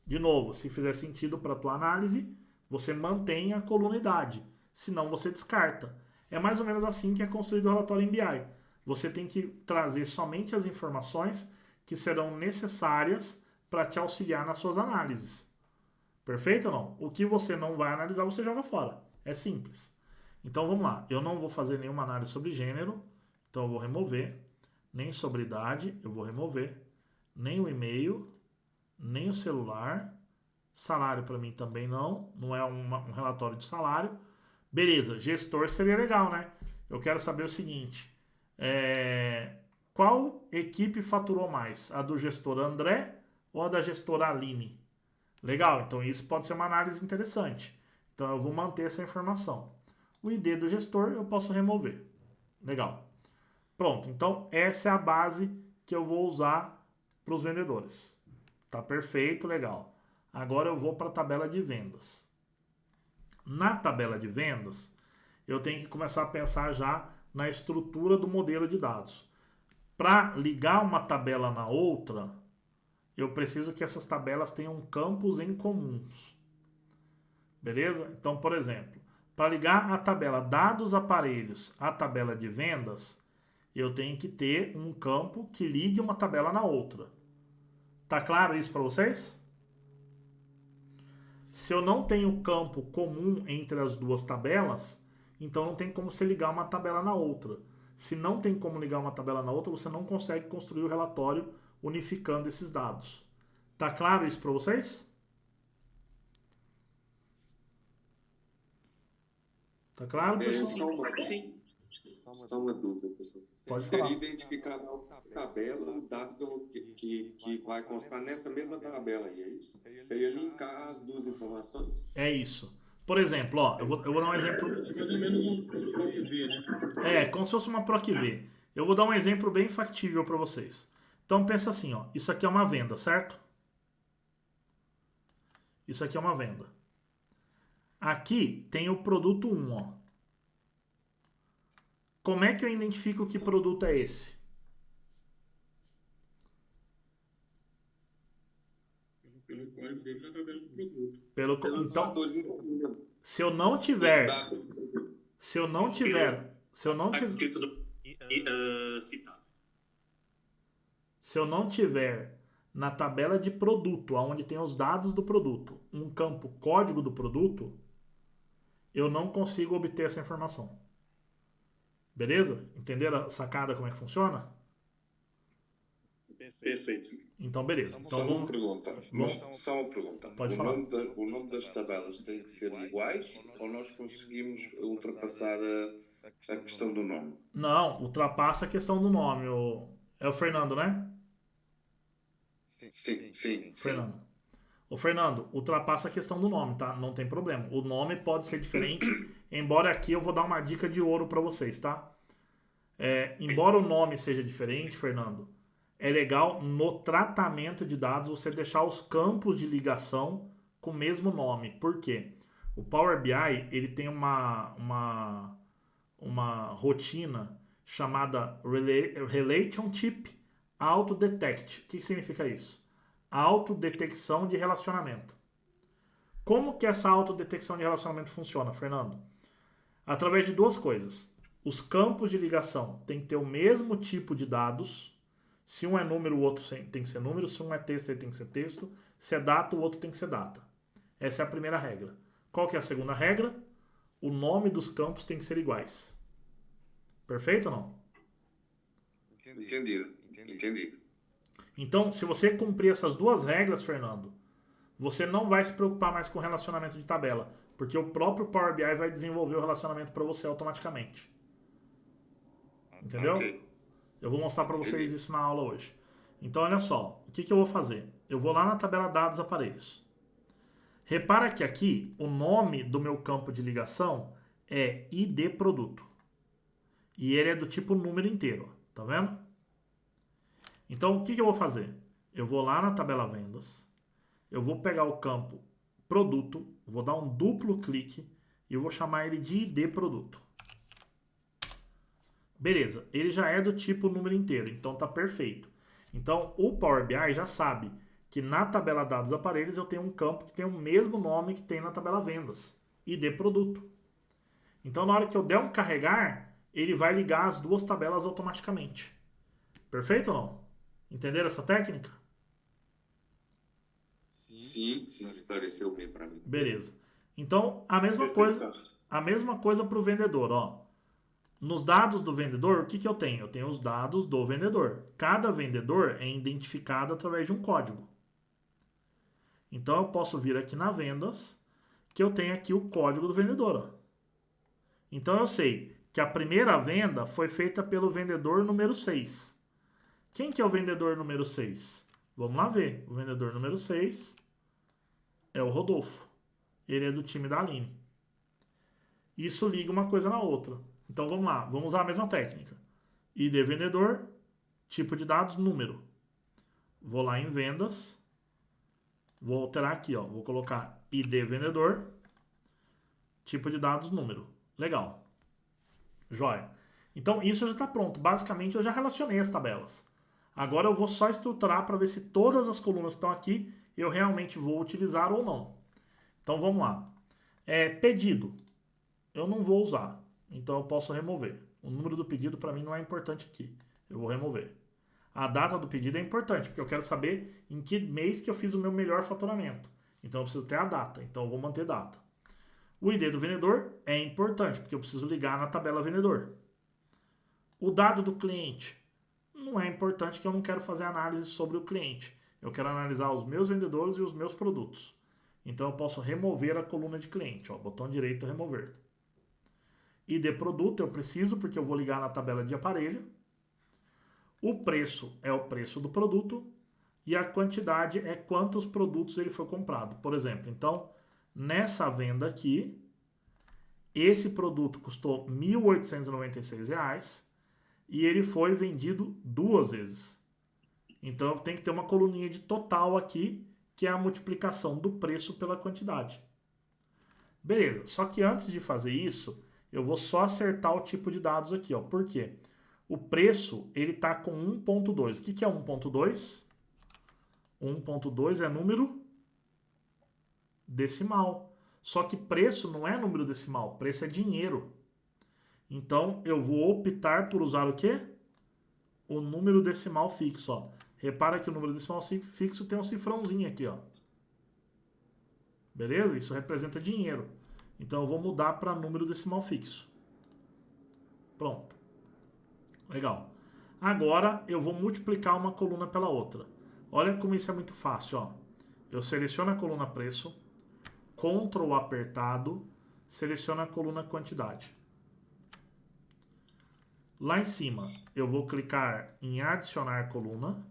De novo, se fizer sentido para a tua análise, você mantém a coluna idade. Senão, você descarta. É mais ou menos assim que é construído o relatório em BI. Você tem que trazer somente as informações que serão necessárias para te auxiliar nas suas análises. Perfeito ou não? O que você não vai analisar, você joga fora. É simples. Então, vamos lá. Eu não vou fazer nenhuma análise sobre gênero. Então, eu vou remover. Nem sobre idade, eu vou remover. Nem o e-mail, nem o celular. Salário para mim também não é um relatório de salário. Beleza, gestor seria legal, né? Eu quero saber o seguinte, qual equipe faturou mais? A do gestor André ou a da gestora Aline? Legal, então isso pode ser uma análise interessante. Então eu vou manter essa informação. O ID do gestor eu posso remover. Legal. Pronto, então essa é a base que eu vou usar para os vendedores. Tá perfeito, legal. Agora eu vou para a tabela de vendas. Na tabela de vendas, eu tenho que começar a pensar já na estrutura do modelo de dados. Para ligar uma tabela na outra, eu preciso que essas tabelas tenham campos em comuns. Beleza? Então, por exemplo, para ligar a tabela dados aparelhos à tabela de vendas, eu tenho que ter um campo que ligue uma tabela na outra. Tá claro isso para vocês? Se eu não tenho campo comum entre as duas tabelas, então não tem como você ligar uma tabela na outra. Se não tem como ligar uma tabela na outra, você não consegue construir o relatório unificando esses dados. Tá claro isso para vocês? Tá claro, pessoal? Só uma dúvida, professor. Pode falar. Seria identificar a tabela, o dado que vai constar nessa mesma tabela aí, é isso? Seria linkar as duas informações? É isso. Por exemplo, ó, eu vou dar um exemplo. Mais ou menos um PROC-V, né? Como se fosse uma PROC-V. Eu vou dar um exemplo bem factível para vocês. Então pensa assim, ó, isso aqui é uma venda, certo? Isso aqui é uma venda. Aqui tem o produto 1, ó. Como é que eu identifico que produto é esse? Pelo código dele na tabela do produto. Pelos Então, fatores envolvidos. se eu não tiver, se eu não tiver na tabela de produto, onde tem os dados do produto, um campo código do produto, eu não consigo obter essa informação. Beleza? Entenderam a sacada como é que funciona? Perfeito. Então, beleza. Só Então, uma vamos... pergunta. vamos- Só uma pergunta. Pode o, falar. o nome das tabelas tem que ser iguais ou nós conseguimos ultrapassar a questão do nome? Não, ultrapassa a questão do nome. É o Fernando, né? Sim. Fernando. Ô, Fernando, ultrapassa a questão do nome, tá? Não tem problema. O nome pode ser diferente, embora aqui eu vou dar uma dica de ouro para vocês, tá? Embora o nome seja diferente, Fernando, é legal no tratamento de dados você deixar os campos de ligação com o mesmo nome. Por quê? O Power BI ele tem uma rotina chamada Relationship Auto-Detect. O que significa isso? Autodetecção de relacionamento. Como que essa autodetecção de relacionamento funciona, Fernando? Através de duas coisas. Os campos de ligação têm que ter o mesmo tipo de dados. Se um é número, o outro tem que ser número. Se um é texto, ele tem que ser texto. Se é data, o outro tem que ser data. Essa é a primeira regra. Qual que é a segunda regra? O nome dos campos tem que ser iguais. Perfeito ou não? Entendido. Então, se você cumprir essas duas regras, Fernando, você não vai se preocupar mais com relacionamento de tabela, porque o próprio Power BI vai desenvolver o relacionamento para você automaticamente. Entendeu? Ok. Eu vou mostrar para vocês isso na aula hoje. Então, olha só, o que eu vou fazer? Eu vou lá na tabela dados aparelhos. Repara que aqui o nome do meu campo de ligação é ID produto. E ele é do tipo número inteiro, tá vendo? Então, o que eu vou fazer? Eu vou lá na tabela vendas, eu vou pegar o campo produto, vou dar um duplo clique e eu vou chamar ele de ID produto. Beleza, ele já é do tipo número inteiro, então tá perfeito. Então, o Power BI já sabe que na tabela dados aparelhos eu tenho um campo que tem o mesmo nome que tem na tabela vendas, ID produto. Então, na hora que eu der um carregar, ele vai ligar as duas tabelas automaticamente. Perfeito ou não? Entenderam essa técnica? Sim, esclareceu bem para mim. Beleza. Então, a mesma coisa para o vendedor, ó. Nos dados do vendedor, o que eu tenho? Eu tenho os dados do vendedor. Cada vendedor é identificado através de um código. Então, eu posso vir aqui na vendas, que eu tenho aqui o código do vendedor, ó. Então, eu sei que a primeira venda foi feita pelo vendedor número 6. Quem que é o vendedor número 6? Vamos lá ver. O vendedor número 6 é o Rodolfo. Ele é do time da Aline. Isso liga uma coisa na outra. Então vamos lá. Vamos usar a mesma técnica. ID vendedor, tipo de dados, número. Vou lá em vendas. Vou alterar aqui, ó. Vou colocar ID vendedor, tipo de dados, número. Legal. Joia. Então isso já está pronto. Basicamente eu já relacionei as tabelas. Agora eu vou só estruturar para ver se todas as colunas que estão aqui eu realmente vou utilizar ou não. Então vamos lá. Pedido. Eu não vou usar. Então eu posso remover. O número do pedido para mim não é importante aqui. Eu vou remover. A data do pedido é importante, porque eu quero saber em que mês que eu fiz o meu melhor faturamento. Então eu preciso ter a data. Então eu vou manter data. O ID do vendedor é importante, porque eu preciso ligar na tabela vendedor. O dado do cliente não é importante, porque eu não quero fazer análise sobre o cliente. Eu quero analisar os meus vendedores e os meus produtos. Então eu posso remover a coluna de cliente. Ó, botão direito, remover. ID produto eu preciso, porque eu vou ligar na tabela de aparelho. O preço é o preço do produto. E a quantidade é quantos produtos ele foi comprado. Por exemplo, então, nessa venda aqui, esse produto custou R$ 1.896 e ele foi vendido 2 vezes. Então, eu tenho que ter uma coluninha de total aqui, que é a multiplicação do preço pela quantidade. Beleza, só que antes de fazer isso, eu vou só acertar o tipo de dados aqui, ó. Por quê? O preço, ele está com 1.2. O que é 1.2? 1.2 é número decimal. Só que preço não é número decimal, preço é dinheiro. Então, eu vou optar por usar o quê? O número decimal fixo, ó. Repara que o número decimal fixo tem um cifrãozinho aqui, ó. Beleza? Isso representa dinheiro. Então, eu vou mudar para número decimal fixo. Pronto. Legal. Agora, eu vou multiplicar uma coluna pela outra. Olha como isso é muito fácil, ó. Eu seleciono a coluna preço, Ctrl apertado, seleciono a coluna quantidade. Lá em cima, eu vou clicar em adicionar coluna.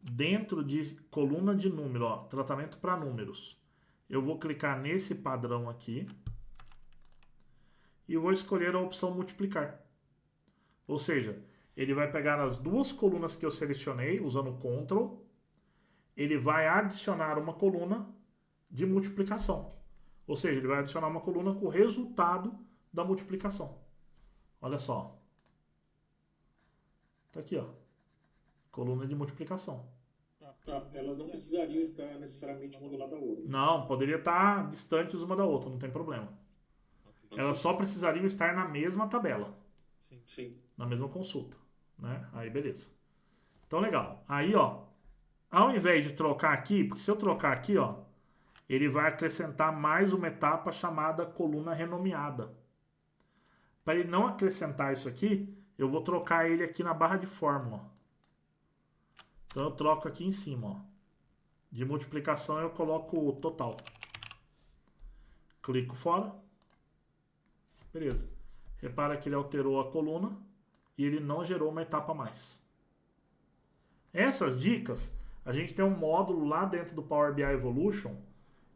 dentro de coluna de número, ó, tratamento para números, eu vou clicar nesse padrão aqui e vou escolher a opção multiplicar. Ou seja, ele vai pegar as duas colunas que eu selecionei usando o Ctrl, ele vai adicionar uma coluna de multiplicação. Ou seja, ele vai adicionar uma coluna com o resultado da multiplicação. Olha só. Tá aqui, ó. Coluna de multiplicação. Elas não precisariam estar necessariamente uma do lado da outra. Não, poderia estar distantes uma da outra, não tem problema. Elas só precisariam estar na mesma tabela. Sim. Na mesma consulta, né? Aí, beleza. Então, legal. Aí, ó, ao invés de trocar aqui, porque se eu trocar aqui, ó, ele vai acrescentar mais uma etapa chamada coluna renomeada. Para ele não acrescentar isso aqui, eu vou trocar ele aqui na barra de fórmula. Então, eu troco aqui em cima, ó. De multiplicação, eu coloco o total. Clico fora. Beleza. Repara que ele alterou a coluna e ele não gerou uma etapa a mais. Essas dicas, a gente tem um módulo lá dentro do Power BI Evolution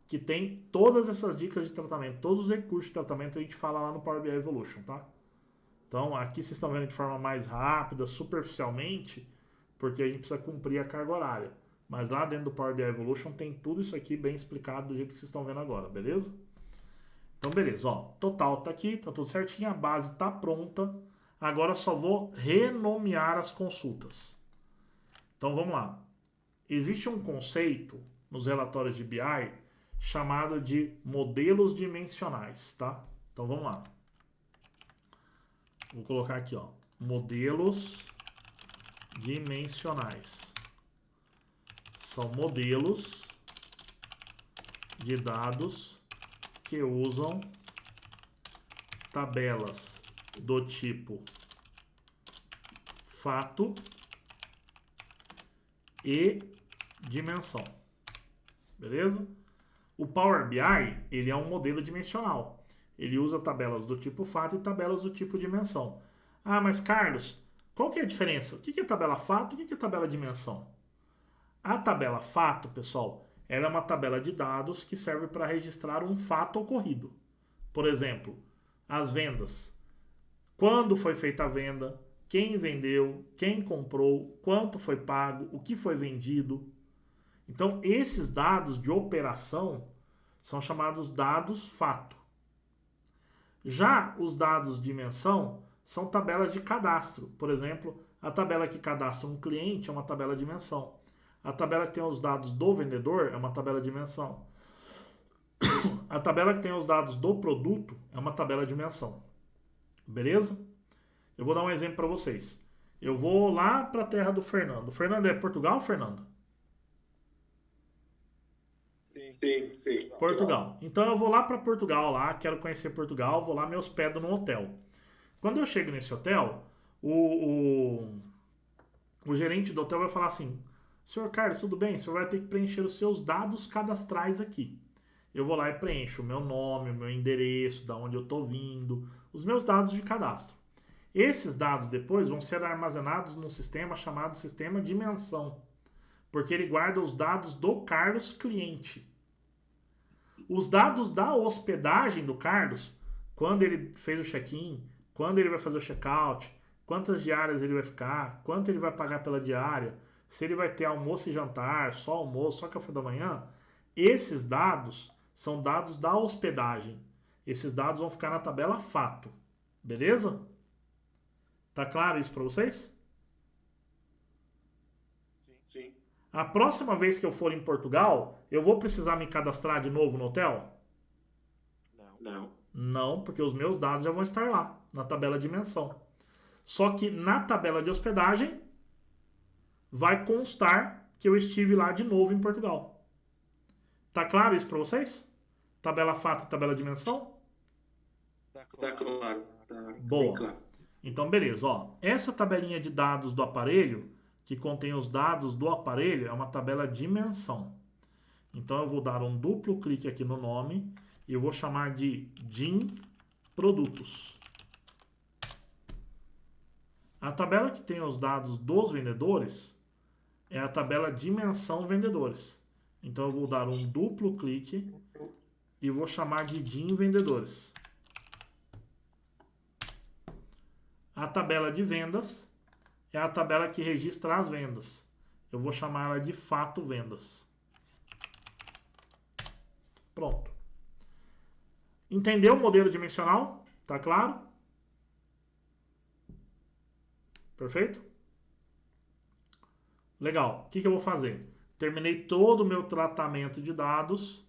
que tem todas essas dicas de tratamento, todos os recursos de tratamento a gente fala lá no Power BI Evolution, tá? Então, aqui vocês estão vendo de forma mais rápida, superficialmente, porque a gente precisa cumprir a carga horária. Mas lá dentro do Power BI Evolution tem tudo isso aqui bem explicado do jeito que vocês estão vendo agora, beleza? Então, beleza, ó, total tá aqui, tá tudo certinho, a base tá pronta. Agora só vou renomear as consultas. Então, vamos lá. Existe um conceito nos relatórios de BI chamado de modelos dimensionais, tá? Então, vamos lá. Vou colocar aqui, ó, modelos dimensionais. São modelos de dados que usam tabelas do tipo fato e dimensão. Beleza? O Power BI, ele é um modelo dimensional. Ele usa tabelas do tipo fato e tabelas do tipo dimensão. Ah, mas Carlos, qual que é a diferença? O que é tabela fato e o que é tabela dimensão? A tabela fato, pessoal, ela é uma tabela de dados que serve para registrar um fato ocorrido. Por exemplo, as vendas. Quando foi feita a venda, quem vendeu, quem comprou, quanto foi pago, o que foi vendido. Então, esses dados de operação são chamados dados fato. Já os dados de dimensão são tabelas de cadastro. Por exemplo, a tabela que cadastra um cliente é uma tabela de dimensão. A tabela que tem os dados do vendedor é uma tabela de dimensão. A tabela que tem os dados do produto é uma tabela de dimensão. Beleza? Eu vou dar um exemplo para vocês. Eu vou lá para a terra do Fernando. O Fernando é Portugal, Fernando? Sim. Portugal. Então eu vou lá para Portugal, lá, quero conhecer Portugal, vou lá me hospedo no hotel. Quando eu chego nesse hotel, o gerente do hotel vai falar assim: senhor Carlos, tudo bem? O senhor vai ter que preencher os seus dados cadastrais aqui. Eu vou lá e preencho o meu nome, o meu endereço, da onde eu estou vindo, os meus dados de cadastro. Esses dados depois vão ser armazenados num sistema chamado sistema dimensão, porque ele guarda os dados do Carlos cliente. Os dados da hospedagem do Carlos, quando ele fez o check-in, quando ele vai fazer o check-out, quantas diárias ele vai ficar, quanto ele vai pagar pela diária, se ele vai ter almoço e jantar, só almoço, só café da manhã, esses dados são dados da hospedagem. Esses dados vão ficar na tabela fato. Beleza? Tá claro isso para vocês? Sim. A próxima vez que eu for em Portugal, eu vou precisar me cadastrar de novo no hotel? Não. Não, porque os meus dados já vão estar lá, na tabela dimensão. Só que na tabela de hospedagem vai constar que eu estive lá de novo em Portugal. Tá claro isso para vocês? Tabela fato e tabela dimensão? Tá claro. Boa. Claro. Então, beleza. Ó, essa tabelinha de dados do aparelho, que contém os dados do aparelho, é uma tabela dimensão. Então, eu vou dar um duplo clique aqui no nome e eu vou chamar de DIM Produtos. A tabela que tem os dados dos vendedores é a tabela dimensão vendedores. Então eu vou dar um duplo clique e vou chamar de DIM vendedores. A tabela de vendas é a tabela que registra as vendas. Eu vou chamar ela de fato vendas. Pronto. Entendeu o modelo dimensional? Tá claro? Perfeito? Legal. O que eu vou fazer? Terminei todo o meu tratamento de dados.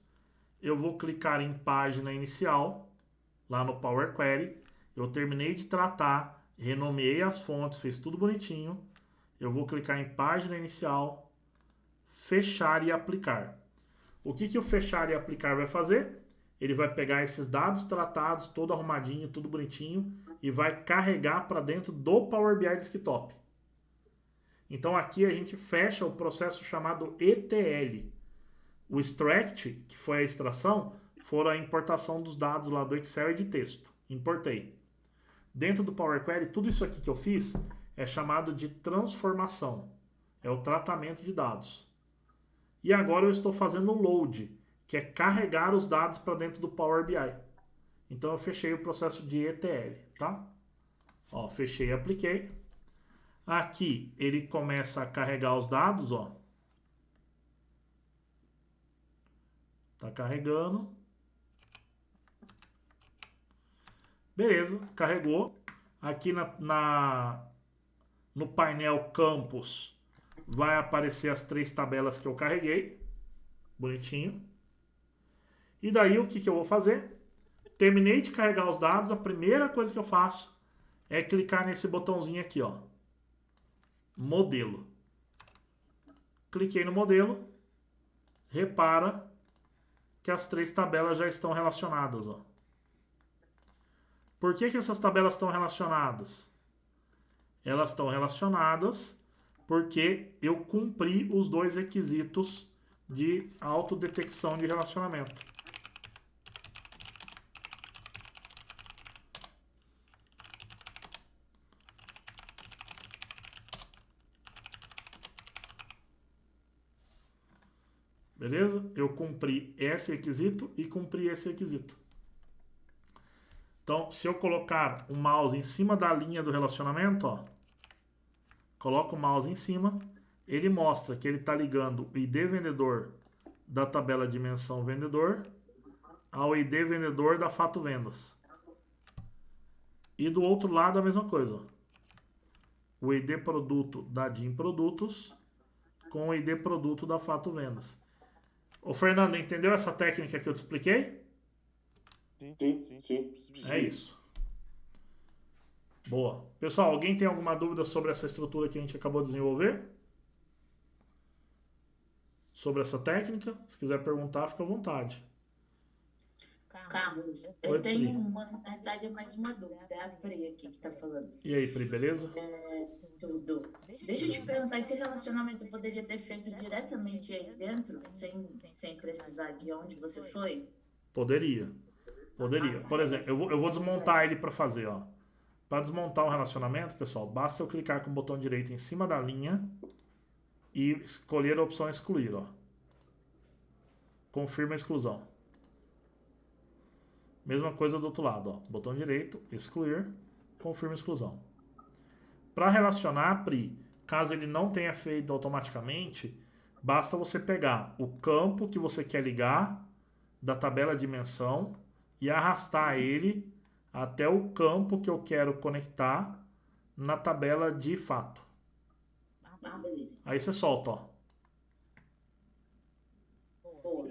Eu vou clicar em página inicial, lá no Power Query. Eu terminei de tratar, renomeei as fontes, fez tudo bonitinho. Eu vou clicar em página inicial, fechar e aplicar. O que o fechar e aplicar vai fazer? Ele vai pegar esses dados tratados, todo arrumadinho, tudo bonitinho, e vai carregar para dentro do Power BI Desktop. Então aqui a gente fecha o processo chamado ETL. O extract, que foi a extração, foi a importação dos dados lá do Excel e de texto. Importei. Dentro do Power Query, tudo isso aqui que eu fiz é chamado de transformação. É o tratamento de dados. E agora eu estou fazendo um load, que é carregar os dados para dentro do Power BI. Então eu fechei o processo de ETL, tá? Ó, fechei e apliquei. Aqui ele começa a carregar os dados, ó. Tá carregando. Beleza, carregou. Aqui no painel Campos vai aparecer as 3 tabelas que eu carreguei. Bonitinho. E daí o que eu vou fazer? Terminei de carregar os dados, a primeira coisa que eu faço é clicar nesse botãozinho aqui, ó. Modelo. Cliquei no modelo. Repara que as 3 tabelas já estão relacionadas, ó. Por que essas tabelas estão relacionadas? Elas estão relacionadas porque eu cumpri os 2 requisitos de autodetecção de relacionamento. Beleza? Eu cumpri esse requisito e cumpri esse requisito. Então, se eu colocar o mouse em cima da linha do relacionamento, ó, coloco o mouse em cima, ele mostra que ele está ligando o ID vendedor da tabela dimensão vendedor ao ID vendedor da fato vendas. E do outro lado a mesma coisa, ó. O ID produto da DIM produtos com o ID produto da fato vendas. Ô Fernando, entendeu essa técnica que eu te expliquei? Sim. É isso. Boa. Pessoal, alguém tem alguma dúvida sobre essa estrutura que a gente acabou de desenvolver? Sobre essa técnica? Se quiser perguntar, fica à vontade. Carlos, Oi, eu tenho Pri. na verdade, mais uma dúvida. É a Pri aqui que está falando. E aí, Pri, beleza? Tudo. Deixa eu te perguntar, esse relacionamento poderia ter feito diretamente aí dentro, sem precisar de onde você foi? Poderia. Por exemplo, eu vou desmontar ele para fazer, ó. Para desmontar o relacionamento, pessoal, basta eu clicar com o botão direito em cima da linha e escolher a opção excluir, ó. Confirma a exclusão. Mesma coisa do outro lado, ó. Botão direito, excluir, confirma a exclusão. Para relacionar, Pri, caso ele não tenha feito automaticamente, basta você pegar o campo que você quer ligar da tabela dimensão e arrastar ele até o campo que eu quero conectar na tabela de fato. Beleza. Aí você solta, ó.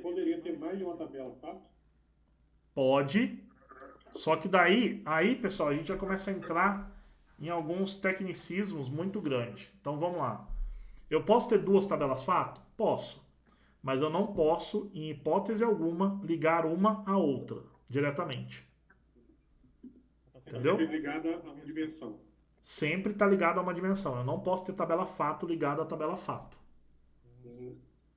Poderia ter mais de uma tabela, fato? Pode. Só que daí, pessoal, a gente já começa a entrar em alguns tecnicismos muito grandes. Então vamos lá. Eu posso ter 2 tabelas fato? Posso. Mas eu não posso, em hipótese alguma, ligar uma à outra diretamente. Entendeu? Sempre ligada a uma dimensão. Sempre está ligado a uma dimensão. Eu não posso ter tabela fato ligada à tabela fato.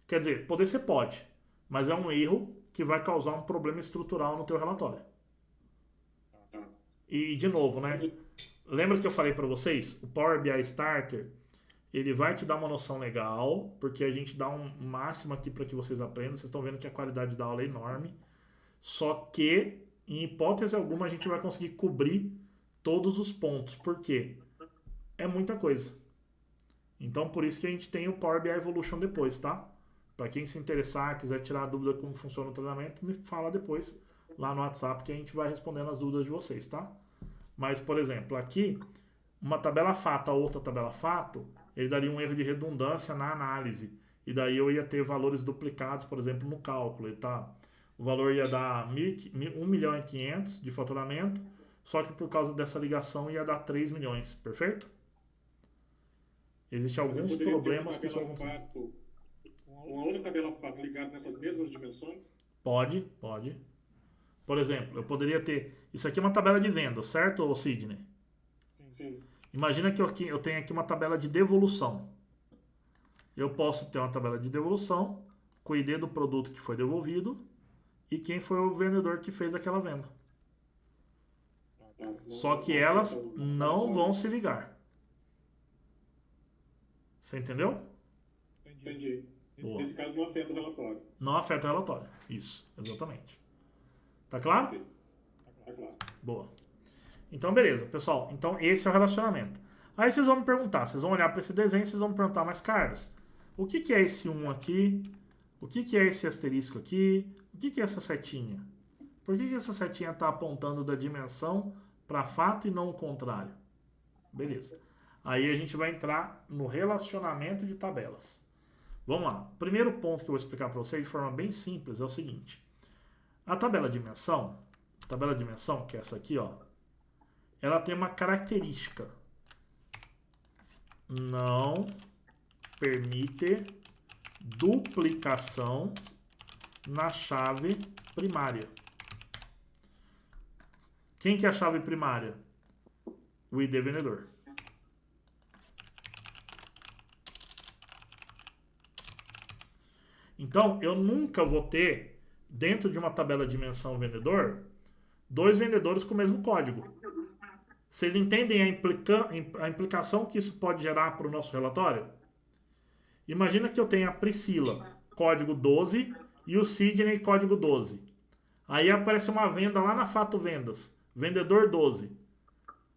Quer dizer, poder você pode, mas é um erro que vai causar um problema estrutural no teu relatório. E, de novo, né? Lembra que eu falei para vocês? O Power BI Starter, ele vai te dar uma noção legal, porque a gente dá um máximo aqui para que vocês aprendam. Vocês estão vendo que a qualidade da aula é enorme. Só que, em hipótese alguma, a gente vai conseguir cobrir todos os pontos. Por quê? É muita coisa. Então, por isso que a gente tem o Power BI Evolution depois, tá? Para quem se interessar, quiser tirar a dúvida como funciona o treinamento, me fala depois lá no WhatsApp que a gente vai respondendo as dúvidas de vocês, tá? Mas, por exemplo, aqui, uma tabela fato a outra tabela fato, ele daria um erro de redundância na análise. E daí eu ia ter valores duplicados, por exemplo, no cálculo. Tá? O valor ia dar 1.500.000 de faturamento, só que por causa dessa ligação ia dar 3 milhões, perfeito? Existem alguns problemas que isso vai acontecer. Uma outra tabela fato ligada nessas mesmas dimensões? Pode. Por exemplo, eu poderia ter... Isso aqui é uma tabela de venda, certo, Sidney? Sim. Imagina que eu tenho aqui uma tabela de devolução. Eu posso ter uma tabela de devolução com o ID do produto que foi devolvido e quem foi o vendedor que fez aquela venda. Só que elas não vão se ligar. Você entendeu? Entendi. Boa. Nesse caso não afeta o relatório. Não afeta o relatório. Isso, exatamente. Tá claro? Tá claro. Boa. Então, beleza, pessoal. Então, esse é o relacionamento. Aí vocês vão me perguntar, vocês vão olhar para esse desenho e vocês vão me perguntar, mas Carlos, o que é esse 1 aqui? O que é esse asterisco aqui? O que é essa setinha? Por que essa setinha está apontando da dimensão para fato e não o contrário? Beleza. Aí a gente vai entrar no relacionamento de tabelas. Vamos lá. O primeiro ponto que eu vou explicar para vocês de forma bem simples é o seguinte. A tabela dimensão, que é essa aqui, ó, ela tem uma característica. Não permite duplicação na chave primária. Quem que é a chave primária? O ID vendedor. Então, eu nunca vou ter, dentro de uma tabela de dimensão vendedor, 2 vendedores com o mesmo código. Vocês entendem a implicação que isso pode gerar para o nosso relatório? Imagina que eu tenho a Priscila, código 12, e o Sidney, código 12. Aí aparece uma venda lá na Fato Vendas, vendedor 12.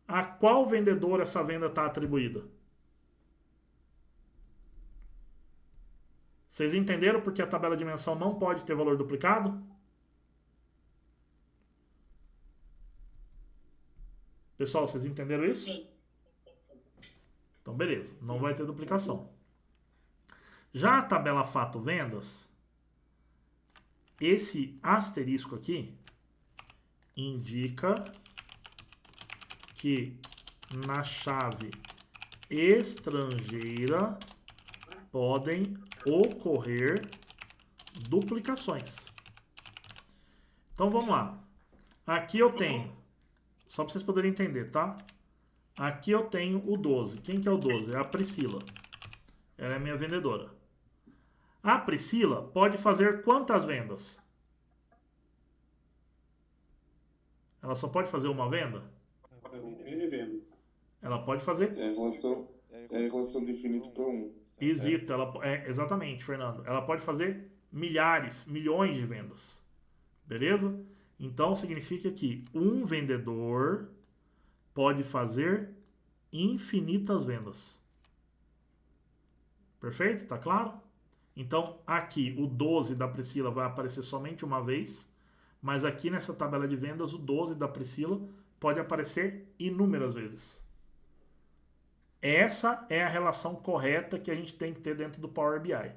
A qual vendedor essa venda está atribuída? Vocês entenderam porque a tabela de dimensão não pode ter valor duplicado? Pessoal, vocês entenderam isso? Sim. Então, beleza. Não vai ter duplicação. Já a tabela fato vendas, esse asterisco aqui indica que na chave estrangeira podem ocorrer duplicações. Então, vamos lá. Aqui eu tenho, só para vocês poderem entender, tá? Aqui eu tenho o 12. Quem que é o 12? É a Priscila. Ela é minha vendedora. A Priscila pode fazer quantas vendas? Ela só pode fazer uma venda? N vendas. Ela pode fazer... É a relação de infinito para 1. Exito, exatamente, Fernando. Ela pode fazer milhares, milhões de vendas. Beleza? Então, significa que um vendedor pode fazer infinitas vendas. Perfeito? Tá claro? Então, aqui, o 12 da Priscila vai aparecer somente uma vez, mas aqui nessa tabela de vendas, o 12 da Priscila pode aparecer inúmeras vezes. Essa é a relação correta que a gente tem que ter dentro do Power BI.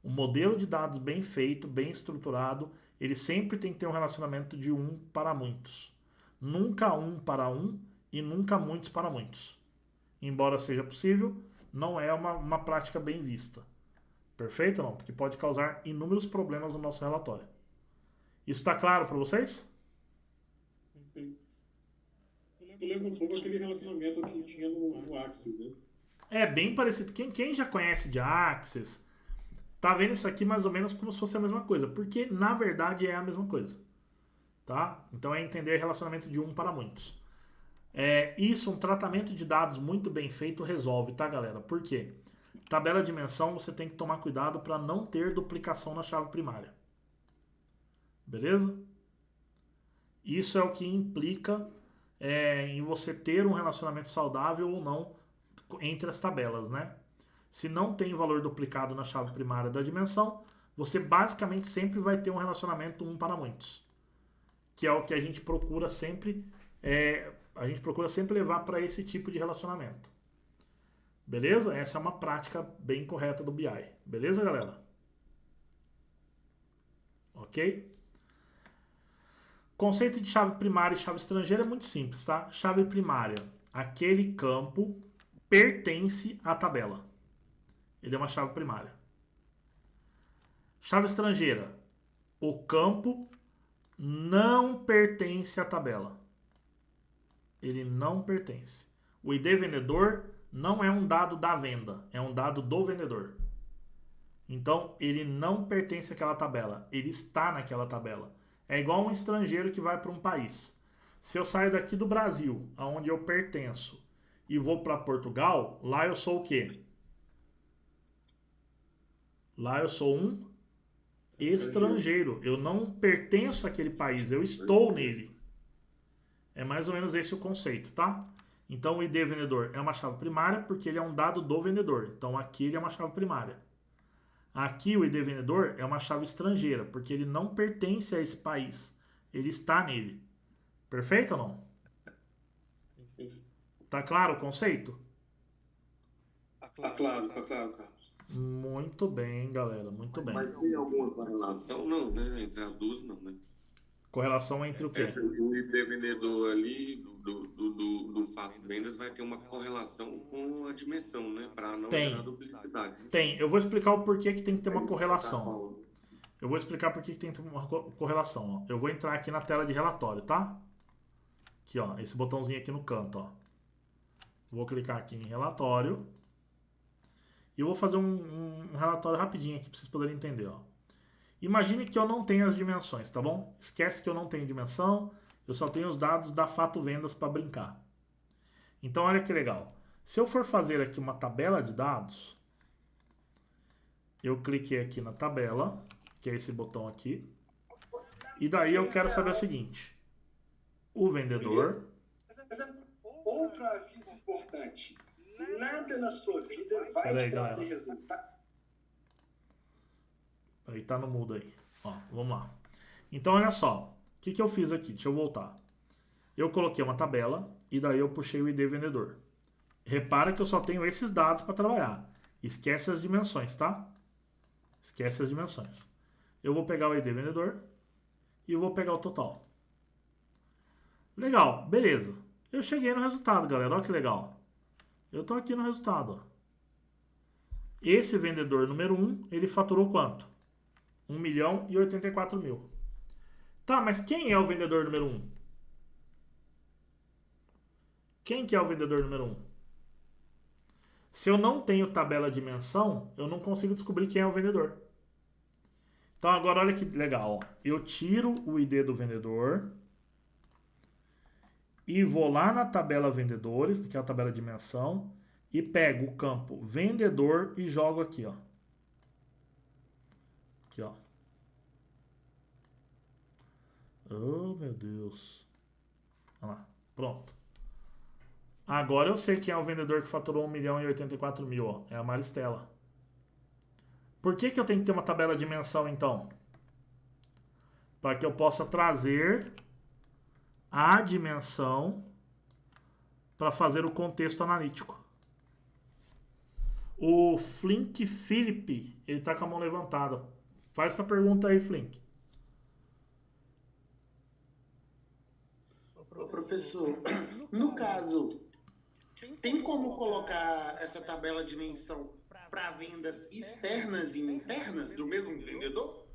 Um modelo de dados bem feito, bem estruturado, ele sempre tem que ter um relacionamento de 1 para muitos. Nunca 1 para 1 e nunca muitos para muitos. Embora seja possível, não é uma prática bem vista. Perfeito ou não? Porque pode causar inúmeros problemas no nosso relatório. Isso está claro para vocês? Eu lembro um pouco aquele relacionamento que tinha no Axis, né? É bem parecido. Quem já conhece de Axis, tá vendo isso aqui mais ou menos como se fosse a mesma coisa. Porque, na verdade, é a mesma coisa. Tá? Então é entender relacionamento de 1 para muitos. Isso, um tratamento de dados muito bem feito resolve, tá, galera? Por quê? Tabela de dimensão, você tem que tomar cuidado para não ter duplicação na chave primária. Beleza? Isso é o que implica em você ter um relacionamento saudável ou não entre as tabelas, né? Se não tem valor duplicado na chave primária da dimensão, você basicamente sempre vai ter um relacionamento um para muitos, que é o que a gente procura sempre levar para esse tipo de relacionamento. Beleza? Essa é uma prática bem correta do BI. Beleza, galera? Ok? Conceito de chave primária e chave estrangeira é muito simples, tá? Chave primária, aquele campo pertence à tabela. Ele é uma chave primária. Chave estrangeira, o campo não pertence à tabela. Ele não pertence. O ID vendedor não é um dado da venda, é um dado do vendedor. Então, ele não pertence àquela tabela, ele está naquela tabela. É igual um estrangeiro que vai para um país. Se eu saio daqui do Brasil, aonde eu pertenço, e vou para Portugal, lá eu sou o quê? Lá eu sou um estrangeiro. Eu não pertenço àquele país, eu estou nele. É mais ou menos esse o conceito, tá? Então o ID vendedor é uma chave primária porque ele é um dado do vendedor. Então aqui ele é uma chave primária. Aqui o ID vendedor é uma chave estrangeira porque ele não pertence a esse país. Ele está nele. Perfeito ou não? Tá claro o conceito? Tá claro, Carlos. Muito bem, galera. Muito bem. Mas tem alguma correlação? Não, né? Entre as duas, não, né? Correlação entre o quê? O ID vendedor ali, do fato de vendas, vai ter uma correlação com a dimensão, né? Para não gerar duplicidade. Tem. Eu vou explicar o porquê que tem que ter uma correlação. Eu vou explicar por que tem que ter uma correlação. Ó. Eu vou entrar aqui na tela de relatório, tá? Aqui, ó. Esse botãozinho aqui no canto, ó. Vou clicar aqui em relatório. E eu vou fazer um relatório rapidinho aqui para vocês poderem entender, ó. Imagine que eu não tenho as dimensões, tá bom? Esquece que eu não tenho dimensão, eu só tenho os dados da Fato Vendas para brincar. Então, olha que legal. Se eu for fazer aqui uma tabela de dados, eu cliquei aqui na tabela, que é esse botão aqui, e daí eu quero saber o seguinte. O vendedor... Outro aviso importante. Nada na sua vida vai te trazer resultado. Aí tá no mudo aí. Ó, vamos lá. Então, olha só. O que eu fiz aqui? Deixa eu voltar. Eu coloquei uma tabela e daí eu puxei o ID vendedor. Repara que eu só tenho esses dados para trabalhar. Esquece as dimensões, tá? Esquece as dimensões. Eu vou pegar o ID vendedor e vou pegar o total. Legal, beleza. Eu cheguei no resultado, galera. Olha que legal. Eu tô aqui no resultado. Ó. Esse vendedor número 1, ele faturou quanto? 1.084.000. Tá, mas quem é o vendedor número 1? Quem que é o vendedor número 1? Se eu não tenho tabela de dimensão, eu não consigo descobrir quem é o vendedor. Então agora olha que legal. Ó. Eu tiro o ID do vendedor e vou lá na tabela vendedores, que é a tabela de dimensão, e pego o campo vendedor e jogo aqui, ó. Aqui, ó. Oh, meu Deus. Olha lá. Pronto. Agora eu sei quem é o vendedor que faturou 1.084.000, ó. É a Maristela. Por que eu tenho que ter uma tabela de dimensão, então? Para que eu possa trazer a dimensão para fazer o contexto analítico. O Flink Felipe, ele tá com a mão levantada. Faz essa pergunta aí, Flink. Professor, no caso, tem como colocar essa tabela de dimensão para vendas externas e internas do mesmo vendedor?